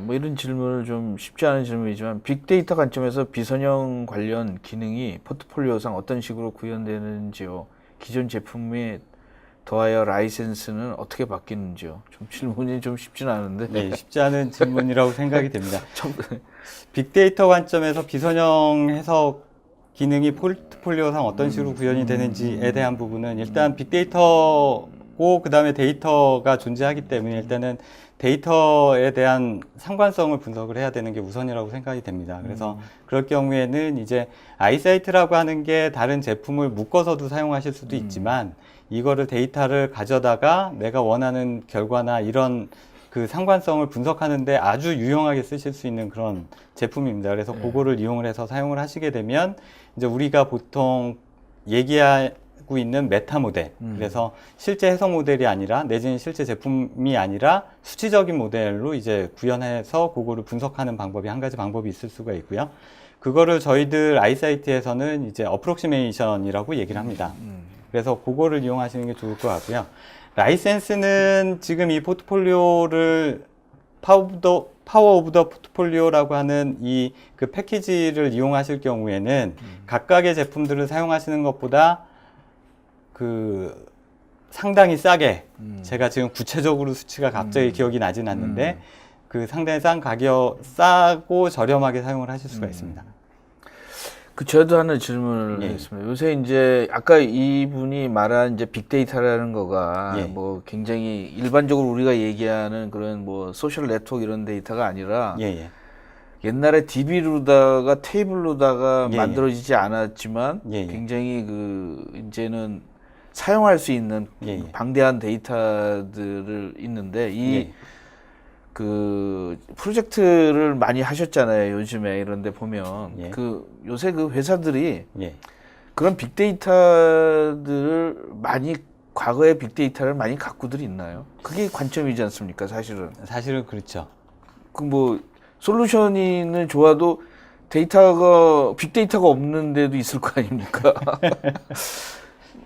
뭐 이런 질문을 좀 쉽지 않은 질문이지만 빅데이터 관점에서 비선형 관련 기능이 포트폴리오상 어떤 식으로 구현되는지요? 기존 제품에 더하여 라이센스는 어떻게 바뀌는지요? 좀 질문이 좀 쉽진 않은데. 쉽지 않은 질문이라고 생각이 됩니다. 빅데이터 관점에서 비선형 해석 기능이 포트폴리오상 어떤 식으로 구현이 되는지에 대한 부분은 일단 빅데이터고 그다음에 데이터가 존재하기 때문에 일단은 데이터에 대한 상관성을 분석을 해야 되는 게 우선이라고 생각이 됩니다. 그래서 그럴 경우에는 이제 아이사이트라고 하는 게 다른 제품을 묶어서도 사용하실 수도 있지만 이거를 데이터를 가져다가 내가 원하는 결과나 이런 그 상관성을 분석하는데 아주 유용하게 쓰실 수 있는 그런 제품입니다. 그래서 그거를 이용을 해서 사용을 하시게 되면 이제 우리가 보통 얘기하고 있는 메타 모델, 그래서 실제 해석 모델이 아니라 내지는 실제 제품이 아니라 수치적인 모델로 이제 구현해서 그거를 분석하는 방법이 한 가지 방법이 있을 수가 있고요. 그거를 저희들 아이사이트에서는 이제 어프록시메이션이라고 얘기를 합니다. 그래서 그거를 이용하시는 게 좋을 것 같고요. 라이센스는 지금 이 포트폴리오를 파워 오브 더 포트폴리오라고 하는 이 그 패키지를 이용하실 경우에는 각각의 제품들을 사용하시는 것보다 그 상당히 싸게 제가 지금 구체적으로 수치가 갑자기 기억이 나진 않는데 그 상당히 싸고 저렴하게 사용을 하실 수가 있습니다. 그 저도 하나 질문을 하겠습니다. 요새 이제 아까 이분이 말한 이제 빅데이터라는 거가 뭐 굉장히 일반적으로 우리가 얘기하는 그런 뭐 소셜 네트워크 이런 데이터가 아니라 옛날에 DB로다가 테이블로다가 만들어지지 않았지만 굉장히 그 이제는 사용할 수 있는 방대한 데이터들을 있는데 이 그 프로젝트를 많이 하셨잖아요. 요즘에 이런 데 보면 그 요새 그 회사들이 그런 빅데이터들을 많이 과거의 빅데이터를 많이 갖고들 있나요? 그게 관점이지 않습니까? 사실은 그렇죠. 그 뭐 솔루션이 좋아도 데이터가 빅데이터가 없는 데도 있을 거 아닙니까?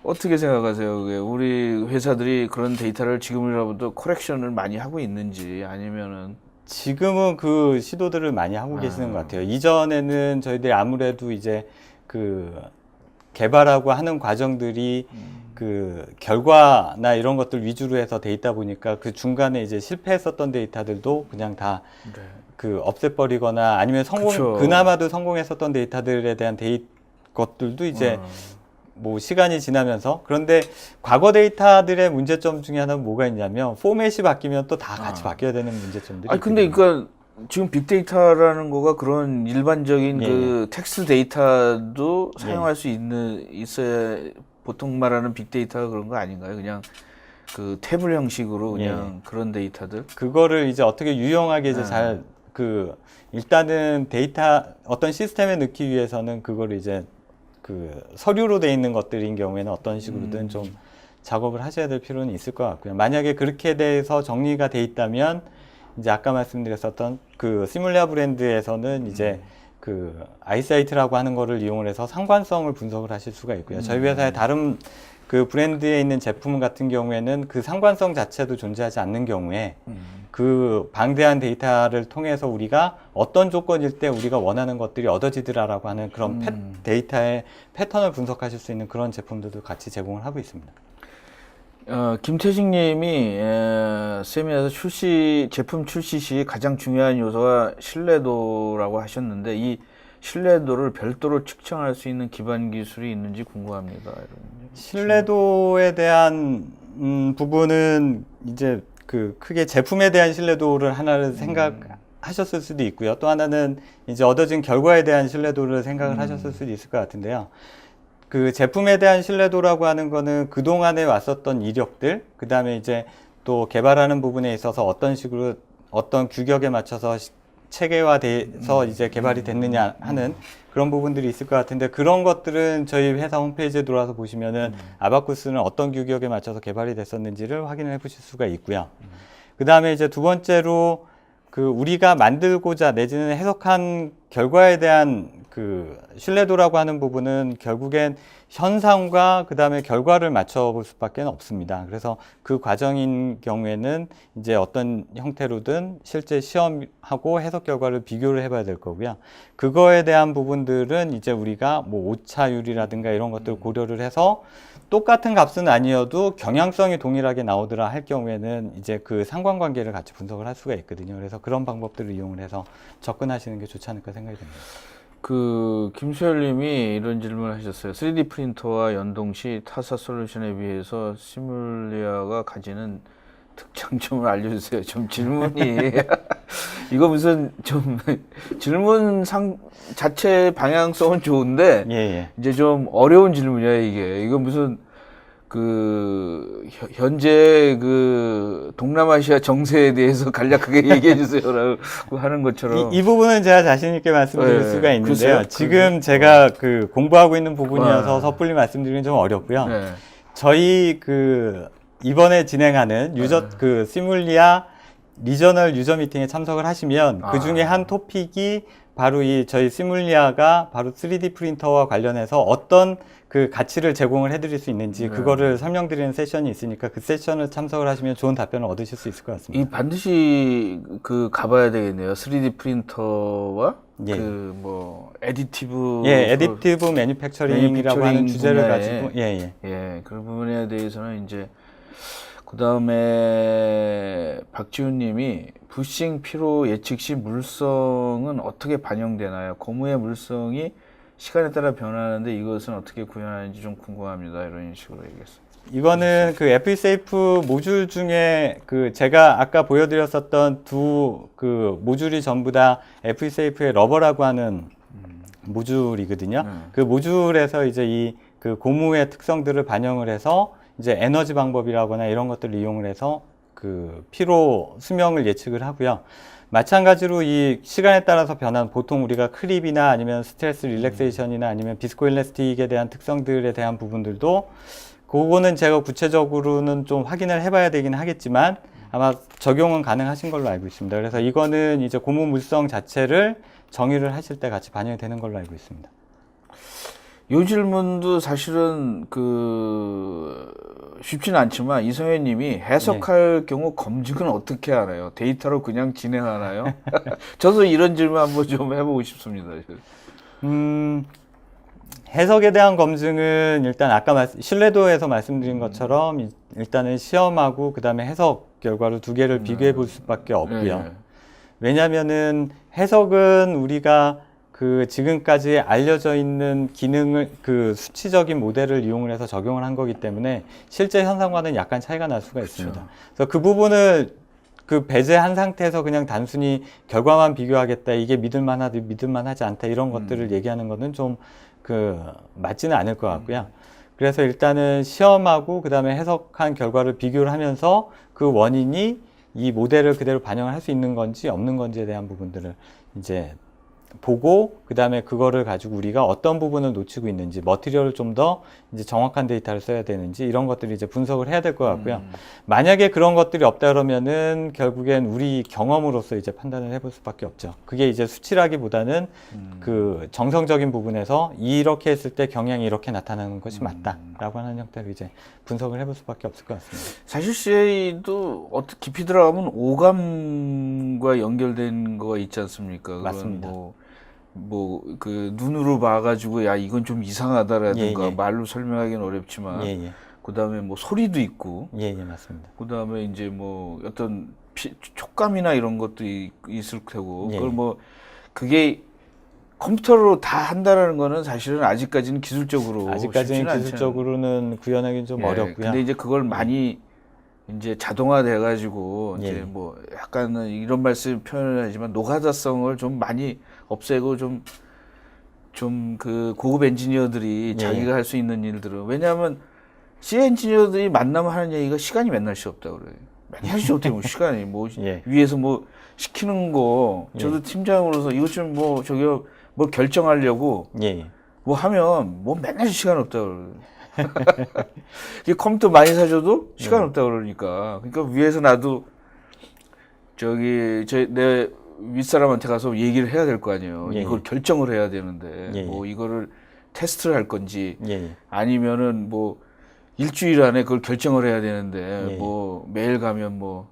어떻게 생각하세요? 그게 우리 회사들이 그런 데이터를 지금이라도 커렉션을 많이 하고 있는지 아니면은 지금은 그 시도들을 많이 하고 계시는 것 같아요. 이전에는 저희들이 아무래도 이제 그 개발하고 하는 과정들이 그 결과나 이런 것들 위주로 해서 돼 있다 보니까 그 중간에 이제 실패했었던 데이터들도 그냥 다 그 없애버리거나 아니면 그나마도 성공했었던 데이터들에 대한 것들도 이제 뭐 시간이 지나면서 그런데 과거 데이터들의 문제점 중에 하나는 뭐가 있냐면 포맷이 바뀌면 또 다 같이 바뀌어야 되는 문제점들이 근데 그러니까 지금 빅데이터라는 거가 그런 일반적인 그 텍스트 데이터도 사용할 수 있어야 보통 말하는 빅데이터가 그런 거 아닌가요? 그냥 그 태블 형식으로 그냥 그런 데이터들 그거를 이제 어떻게 유용하게 이제 일단은 어떤 시스템에 넣기 위해서는 그거를 이제 그 서류로 돼 있는 것들인 경우에는 어떤 식으로든 좀 작업을 하셔야 될 필요는 있을 것 같고요. 만약에 그렇게 돼서 정리가 돼 있다면 이제 아까 말씀드렸었던 그 시뮬리아 브랜드에서는 이제 그 아이사이트라고 하는 거를 이용을 해서 상관성을 분석을 하실 수가 있고요. 저희 회사의 다른 그 브랜드에 있는 제품 같은 경우에는 그 상관성 자체도 존재하지 않는 경우에 그 방대한 데이터를 통해서 우리가 어떤 조건일 때 우리가 원하는 것들이 얻어지더라라고 하는 그런 데이터의 패턴을 분석하실 수 있는 그런 제품들도 같이 제공을 하고 있습니다. 김태식 님이 세미나에서 제품 출시 시 가장 중요한 요소가 신뢰도라고 하셨는데 이 신뢰도를 별도로 측정할 수 있는 기반 기술이 있는지 궁금합니다. 신뢰도에 대한 부분은 이제 그 크게 제품에 대한 신뢰도를 하나를 생각하셨을 수도 있고요. 또 하나는 이제 얻어진 결과에 대한 신뢰도를 생각을 하셨을 수도 있을 것 같은데요. 그 제품에 대한 신뢰도라고 하는 거는 그동안에 왔었던 이력들, 그 다음에 이제 또 개발하는 부분에 있어서 어떤 식으로 어떤 규격에 맞춰서 체계화돼서 이제 개발이 됐느냐 하는 그런 부분들이 있을 것 같은데 그런 것들은 저희 회사 홈페이지에 들어와서 보시면은 아바쿠스는 어떤 규격에 맞춰서 개발이 됐었는지를 확인해 보실 수가 있고요. 그 다음에 이제 두 번째로 그 우리가 만들고자 내지는 해석한 결과에 대한 그 신뢰도라고 하는 부분은 결국엔 현상과 그 다음에 결과를 맞춰볼 수밖에 없습니다. 그래서 그 과정인 경우에는 이제 어떤 형태로든 실제 시험하고 해석 결과를 비교를 해봐야 될 거고요. 그거에 대한 부분들은 이제 우리가 뭐 오차율이라든가 이런 것들을 고려를 해서 똑같은 값은 아니어도 경향성이 동일하게 나오더라 할 경우에는 이제 그 상관관계를 같이 분석을 할 수가 있거든요. 그래서 그런 방법들을 이용을 해서 접근하시는 게 좋지 않을까 생각이 듭니다. 김수열님이 이런 질문을 하셨어요. 3D 프린터와 연동 시 타사 솔루션에 비해서 시뮬리아가 가지는 특장점을 알려주세요. 좀 질문이 이거 무슨 좀 질문 자체 방향성은 좋은데 예, 예. 이제 좀 어려운 질문이야 이게. 이거 무슨 현재 동남아시아 정세에 대해서 간략하게 얘기해 주세요라고 하는 것처럼 이 부분은 제가 자신 있게 말씀드릴 네, 수가 있는데요. 글쎄요? 지금 제가 공부하고 있는 부분이어서 네. 섣불리 말씀드리긴 좀 어렵고요. 네. 저희 이번에 진행하는 시뮬리아 리저널 유저 미팅에 참석을 하시면 그 중에 한 토픽이 바로 저희 시뮬리아가 바로 3D 프린터와 관련해서 어떤 가치를 제공을 해드릴 수 있는지 그거를 설명드리는 세션이 있으니까 그 세션을 참석을 하시면 좋은 답변을 얻으실 수 있을 것 같습니다. 이 반드시 가봐야 되겠네요. 3D 프린터와 예. 에디티브 에디티브 매니팩처링이라고 하는 주제를 분야에, 가지고 그 부분에 대해서는 이제 그다음에 박지훈 님이 부싱 피로 예측 시 물성은 어떻게 반영되나요? 고무의 물성이 시간에 따라 변하는데 이것은 어떻게 구현하는지 좀 궁금합니다. 이런 식으로 얘기했어요. 이거는 FESafe 모듈 중에 제가 아까 보여드렸었던 두 모듈이 전부 다 FESafe의 러버라고 하는 모듈이거든요. 그 모듈에서 이제 이 고무의 특성들을 반영을 해서 이제 에너지 방법이라거나 이런 것들을 이용을 해서 피로 수명을 예측을 하고요. 마찬가지로 이 시간에 따라서 변한 보통 우리가 크립이나 아니면 스트레스 릴렉세이션이나 아니면 비스코 일라스틱에 대한 특성들에 대한 부분들도 그거는 제가 구체적으로는 좀 확인을 해봐야 되긴 하겠지만 아마 적용은 가능하신 걸로 알고 있습니다. 그래서 이거는 이제 고무 물성 자체를 정의를 하실 때 같이 반영이 되는 걸로 알고 있습니다. 이 질문도 사실은 쉽지는 않지만 이성현 님이 해석할 경우 검증은 어떻게 하나요? 데이터로 그냥 진행하나요? 저도 이런 질문 한번 좀 해보고 싶습니다. 해석에 대한 검증은 일단 아까 신뢰도에서 말씀드린 것처럼 일단은 시험하고 그 다음에 해석 결과로 두 개를 비교해 볼 수밖에 없고요. 왜냐면은 해석은 우리가 지금까지 알려져 있는 기능을 수치적인 모델을 이용을 해서 적용을 한 거기 때문에 실제 현상과는 약간 차이가 날 수가 있습니다. 그래서 그 부분을 배제한 상태에서 그냥 단순히 결과만 비교하겠다, 이게 믿을만하다, 믿을만하지 않다 이런 것들을 얘기하는 거는 좀 맞지는 않을 것 같고요. 그래서 일단은 시험하고 그 다음에 해석한 결과를 비교를 하면서 그 원인이 이 모델을 그대로 반영을 할 수 있는 건지 없는 건지에 대한 부분들을 이제 보고 그 다음에 그거를 가지고 우리가 어떤 부분을 놓치고 있는지, 머티리얼을 좀 더 이제 정확한 데이터를 써야 되는지 이런 것들을 이제 분석을 해야 될 것 같고요. 만약에 그런 것들이 없다 그러면은 결국엔 우리 경험으로서 이제 판단을 해볼 수밖에 없죠. 그게 이제 수치라기보다는 정성적인 부분에서 이렇게 했을 때 경향이 이렇게 나타나는 것이 맞다라고 하는 형태로 이제 분석을 해볼 수밖에 없을 것 같습니다. 사실 CA도 어떻게 깊이 들어가면 오감과 연결된 거가 있지 않습니까? 맞습니다. 눈으로 봐가지고 야 이건 좀 이상하다라든가 예. 말로 설명하기는 어렵지만 예. 그다음에 소리도 있고 예, 맞습니다. 그다음에 이제 어떤 촉감이나 이런 것도 있을 테고 예. 그걸 그게 컴퓨터로 다 한다라는 거는 사실은 아직까지는 기술적으로 아직까지는 기술적으로는 구현하기는 좀 어렵고요. 근데 이제 그걸 많이 이제 자동화돼 가지고 예. 이제 약간은 이런 말씀 표현을 하지만 노가다성을 좀 많이 없애고 좀 고급 엔지니어들이 자기가 할 수 있는 일들은, 왜냐하면 C 엔지니어들이 만나면 하는 얘기가 시간이 맨날 시 없다 그래요. 맨날 시 없대요. 시간이 위에서 시키는 거, 저도 팀장으로서 이것 좀 저기요 뭘 결정하려고 하면 맨날 시간 없다 그래요. 컴퓨터 많이 사줘도 시간 없다 그러니까. 그러니까 위에서 나도 내 윗사람한테 가서 얘기를 해야 될 거 아니에요. 이걸 결정을 해야 되는데 이거를 테스트를 할 건지 아니면은 일주일 안에 그걸 결정을 해야 되는데 매일 가면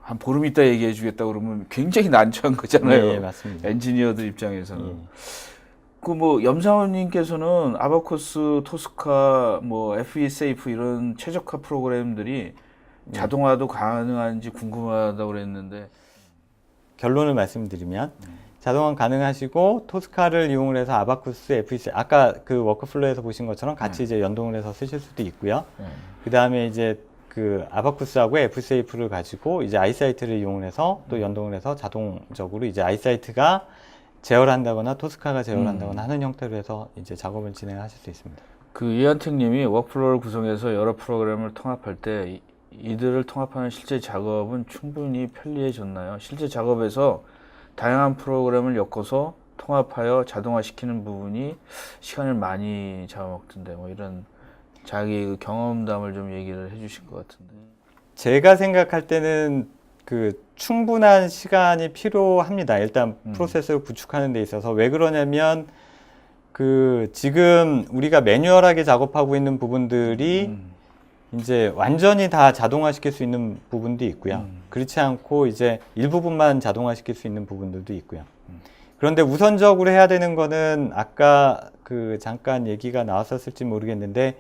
한 보름 있다 얘기해 주겠다 그러면 굉장히 난처한 거잖아요. 맞습니다. 엔지니어들 입장에서는. 염상원님께서는 아바코스, 토스카, FESafe 이런 최적화 프로그램들이 자동화도 가능한지 궁금하다고 그랬는데, 결론을 말씀드리면 자동화 가능하시고 토스카를 이용을 해서 아바쿠스, FEC 아까 그 워크플로우에서 보신 것처럼 같이 이제 연동을 해서 쓰실 수도 있고요. 그 다음에 이제 그 아바쿠스하고 FSAF를 가지고 이제 아이사이트를 이용을 해서 또 연동을 해서 자동적으로 이제 아이사이트가 제어한다거나 토스카가 제어한다거나 하는 형태로 해서 이제 작업을 진행하실 수 있습니다. 그 이한택님이 워크플로우를 구성해서 여러 프로그램을 통합할 때 이들을 통합하는 실제 작업은 충분히 편리해졌나요? 실제 작업에서 다양한 프로그램을 엮어서 통합하여 자동화시키는 부분이 시간을 많이 잡아먹던데 뭐 이런 자기 그 경험담을 좀 얘기를 해주실 것 같은데. 제가 생각할 때는 그 충분한 시간이 필요합니다. 일단 프로세스를 구축하는 데 있어서. 왜 그러냐면 그 지금 우리가 매뉴얼하게 작업하고 있는 부분들이 이제 완전히 다 자동화시킬 수 있는 부분도 있고요. 그렇지 않고 이제 일부분만 자동화시킬 수 있는 부분들도 있고요. 그런데 우선적으로 해야 되는 거는 아까 그 잠깐 얘기가 나왔었을지 모르겠는데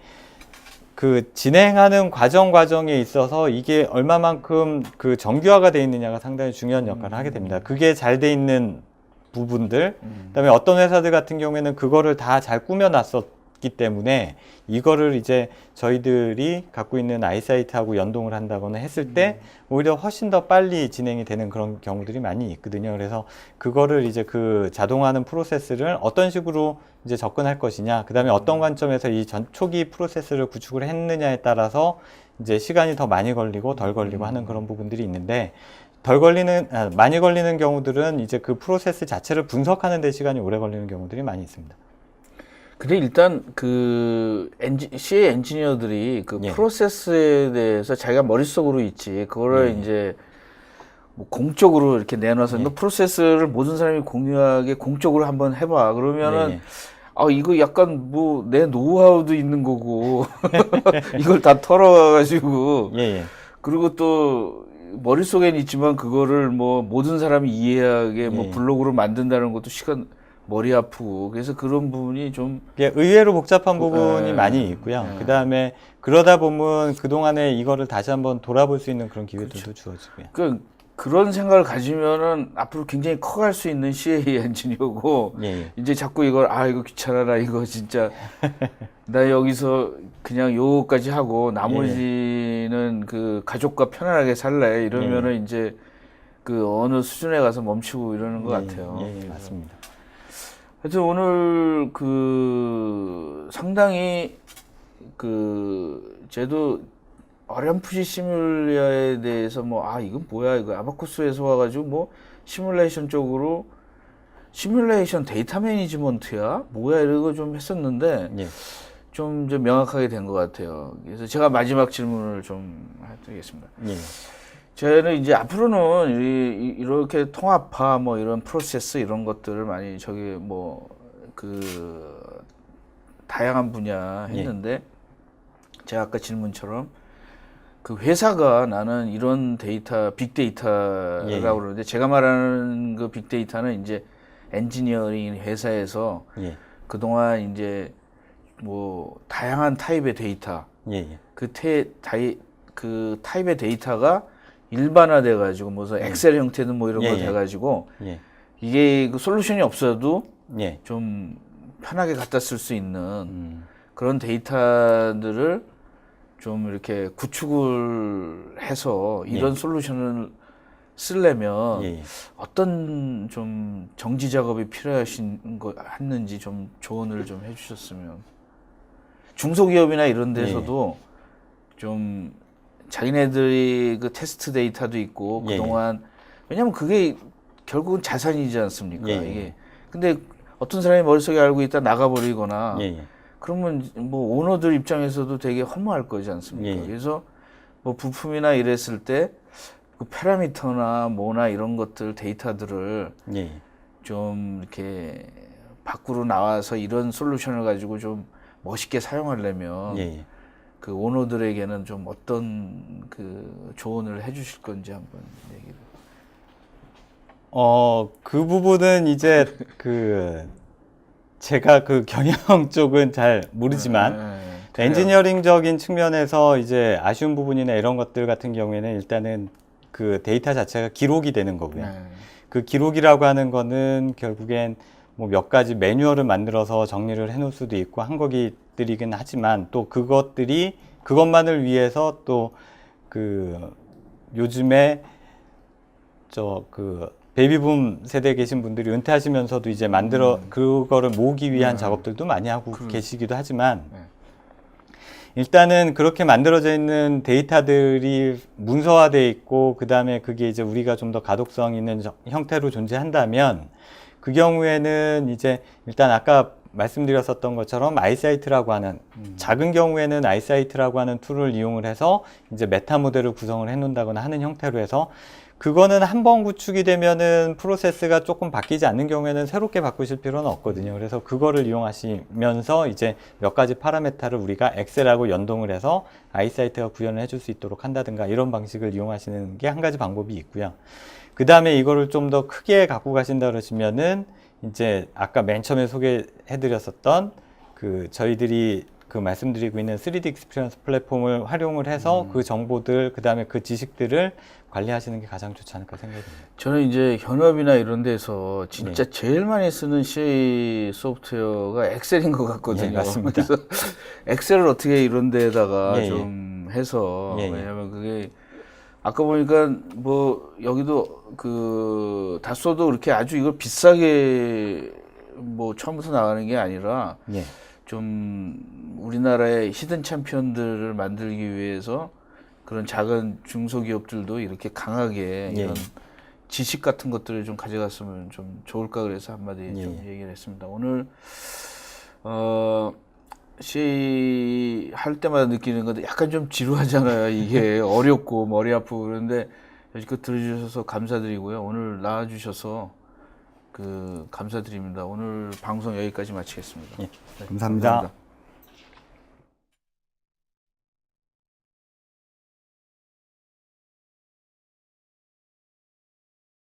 그 진행하는 과정에 있어서 이게 얼마만큼 그 정규화가 돼 있느냐가 상당히 중요한 역할을 하게 됩니다. 그게 잘 돼 있는 부분들, 그다음에 어떤 회사들 같은 경우에는 그거를 다 잘 꾸며놨었기 때문에 이거를 이제 저희들이 갖고 있는 아이사이트하고 연동을 한다거나 했을 때 오히려 훨씬 더 빨리 진행이 되는 그런 경우들이 많이 있거든요. 그래서 그거를 이제 그 자동화하는 프로세스를 어떤 식으로 이제 접근할 것이냐, 그 다음에 어떤 관점에서 이 초기 프로세스를 구축을 했느냐에 따라서 이제 시간이 더 많이 걸리고 덜 걸리고 하는 그런 부분들이 있는데, 많이 걸리는 경우들은 이제 그 프로세스 자체를 분석하는 데 시간이 오래 걸리는 경우들이 많이 있습니다. 근데 일단 그 CA 엔지니어들이 그 예. 프로세스에 대해서 자기가 머릿속으로 있지 그거를 이제 뭐 공적으로 이렇게 내놔서 너 프로세스를 모든 사람이 공유하게 공적으로 한번 해봐 그러면은 아 이거 약간 뭐 내 노하우도 있는 거고 이걸 다 털어가지고 그리고 또 머릿속엔 있지만 그거를 뭐 모든 사람이 이해하게 뭐 블로그로 만든다는 것도 머리 아프고 그래서 그런 부분이 좀 의외로 복잡한 부분이 많이 있고요. 그 다음에 그러다 보면 그동안에 이거를 다시 한번 돌아볼 수 있는 그런 기회들도 주어지고요. 그런 생각을 가지면은 앞으로 굉장히 커갈 수 있는 CA 엔지니어고 이제 자꾸 이걸 이거 귀찮아라 이거 진짜 나 여기서 그냥 요거까지 하고 나머지는 그 가족과 편안하게 살래 이러면은 이제 그 어느 수준에 가서 멈추고 이러는 것 같아요. 맞습니다. 하여튼 오늘 그 상당히 그 쟤도 어렴풋이 시뮬레이션에 대해서 뭐 이건 뭐야 이거 아바쿠스에서 와가지고 뭐 시뮬레이션 쪽으로 시뮬레이션 데이터 매니지먼트야 뭐야 이러고 좀 했었는데 좀 명확하게 된 것 같아요. 그래서 제가 마지막 질문을 좀 드리겠습니다. 저는 이제 앞으로는 이렇게 통합화 뭐 이런 프로세스 이런 것들을 많이 다양한 분야 했는데 제가 아까 질문처럼 그 회사가 나는 이런 빅데이터라고 그러는데 제가 말하는 그 빅데이터는 이제 엔지니어링 회사에서 그동안 이제 뭐 다양한 타입의 데이터 그 타입의 데이터가 일반화돼 가지고 무슨 엑셀 형태든 뭐 이런 거 돼 가지고 이게 그 솔루션이 없어도 좀 편하게 갖다 쓸 수 있는 그런 데이터들을 좀 이렇게 구축을 해서 이런 솔루션을 쓰려면 어떤 좀 정지 작업이 필요했는지 좀 조언을 좀 해주셨으면. 중소기업이나 이런 데서도 좀 자기네들이 그 테스트 데이터도 있고 그동안 왜냐면 그게 결국은 자산이지 않습니까? 이게 근데 어떤 사람이 머릿속에 알고 있다 나가버리거나 그러면 뭐 오너들 입장에서도 되게 허무할 거지 않습니까? 그래서 뭐 부품이나 이랬을 때 그 파라미터나 뭐나 이런 것들 데이터들을 좀 이렇게 밖으로 나와서 이런 솔루션을 가지고 좀 멋있게 사용하려면 그 오너들에게는 좀 어떤 그 조언을 해주실 건지 한번 얘기를. 그 부분은 이제 제가 그 경영 쪽은 잘 모르지만 엔지니어링적인 측면에서 이제 아쉬운 부분이나 이런 것들 같은 경우에는 일단은 그 데이터 자체가 기록이 되는 거고요. 그 기록이라고 하는 거는 결국엔 뭐 몇 가지 매뉴얼을 만들어서 정리를 해놓을 수도 있고 한 거기들이긴 하지만 또 그것만을 위해서 또 그 요즘에 베이비붐 세대에 계신 분들이 은퇴하시면서도 이제 그거를 모으기 위한 작업들도 많이 하고 계시기도 하지만 일단은 그렇게 만들어져 있는 데이터들이 문서화되어 있고 그 다음에 그게 이제 우리가 좀 더 가독성 있는 형태로 존재한다면 그 경우에는 이제 일단 아까 말씀드렸었던 것처럼 아이사이트라고 하는 작은 경우에는 아이사이트라고 하는 툴을 이용을 해서 이제 메타 모델을 구성을 해 놓는다거나 하는 형태로 해서 그거는 한번 구축이 되면은 프로세스가 조금 바뀌지 않는 경우에는 새롭게 바꾸실 필요는 없거든요. 그래서 그거를 이용하시면서 이제 몇 가지 파라메타를 우리가 엑셀하고 연동을 해서 아이사이트가 구현을 해줄 수 있도록 한다든가 이런 방식을 이용하시는 게 한 가지 방법이 있고요. 그 다음에 이거를 좀 더 크게 갖고 가신다 그러시면은 이제 아까 맨 처음에 소개해드렸었던 저희들이 말씀드리고 있는 3D 익스피리언스 플랫폼을 활용을 해서 그 정보들, 그 다음에 그 지식들을 관리하시는 게 가장 좋지 않을까 생각이 듭니다. 저는 이제 현업이나 이런 데서 진짜 제일 많이 쓰는 CA 소프트웨어가 엑셀인 것 같거든요. 예, 맞습니다. 그래서 엑셀을 어떻게 이런 데다가 예, 좀 해서 예, 예. 왜냐면 그게 아까 보니까 뭐 여기도 다소도 그렇게 아주 이걸 비싸게 뭐 처음부터 나가는 게 아니라 예. 좀 우리나라의 히든 챔피언들을 만들기 위해서 그런 작은 중소기업들도 이렇게 강하게 예. 이런 지식 같은 것들을 좀 가져갔으면 좀 좋을까 그래서 한마디 예. 좀 얘기를 했습니다. 오늘 CA 할 때마다 느끼는 건데 약간 좀 지루하잖아요. 이게 어렵고 머리 아프고 그런데 여지껏 들어주셔서 감사드리고요. 오늘 나와주셔서 감사드립니다. 오늘 방송 여기까지 마치겠습니다. 예. 감사합니다.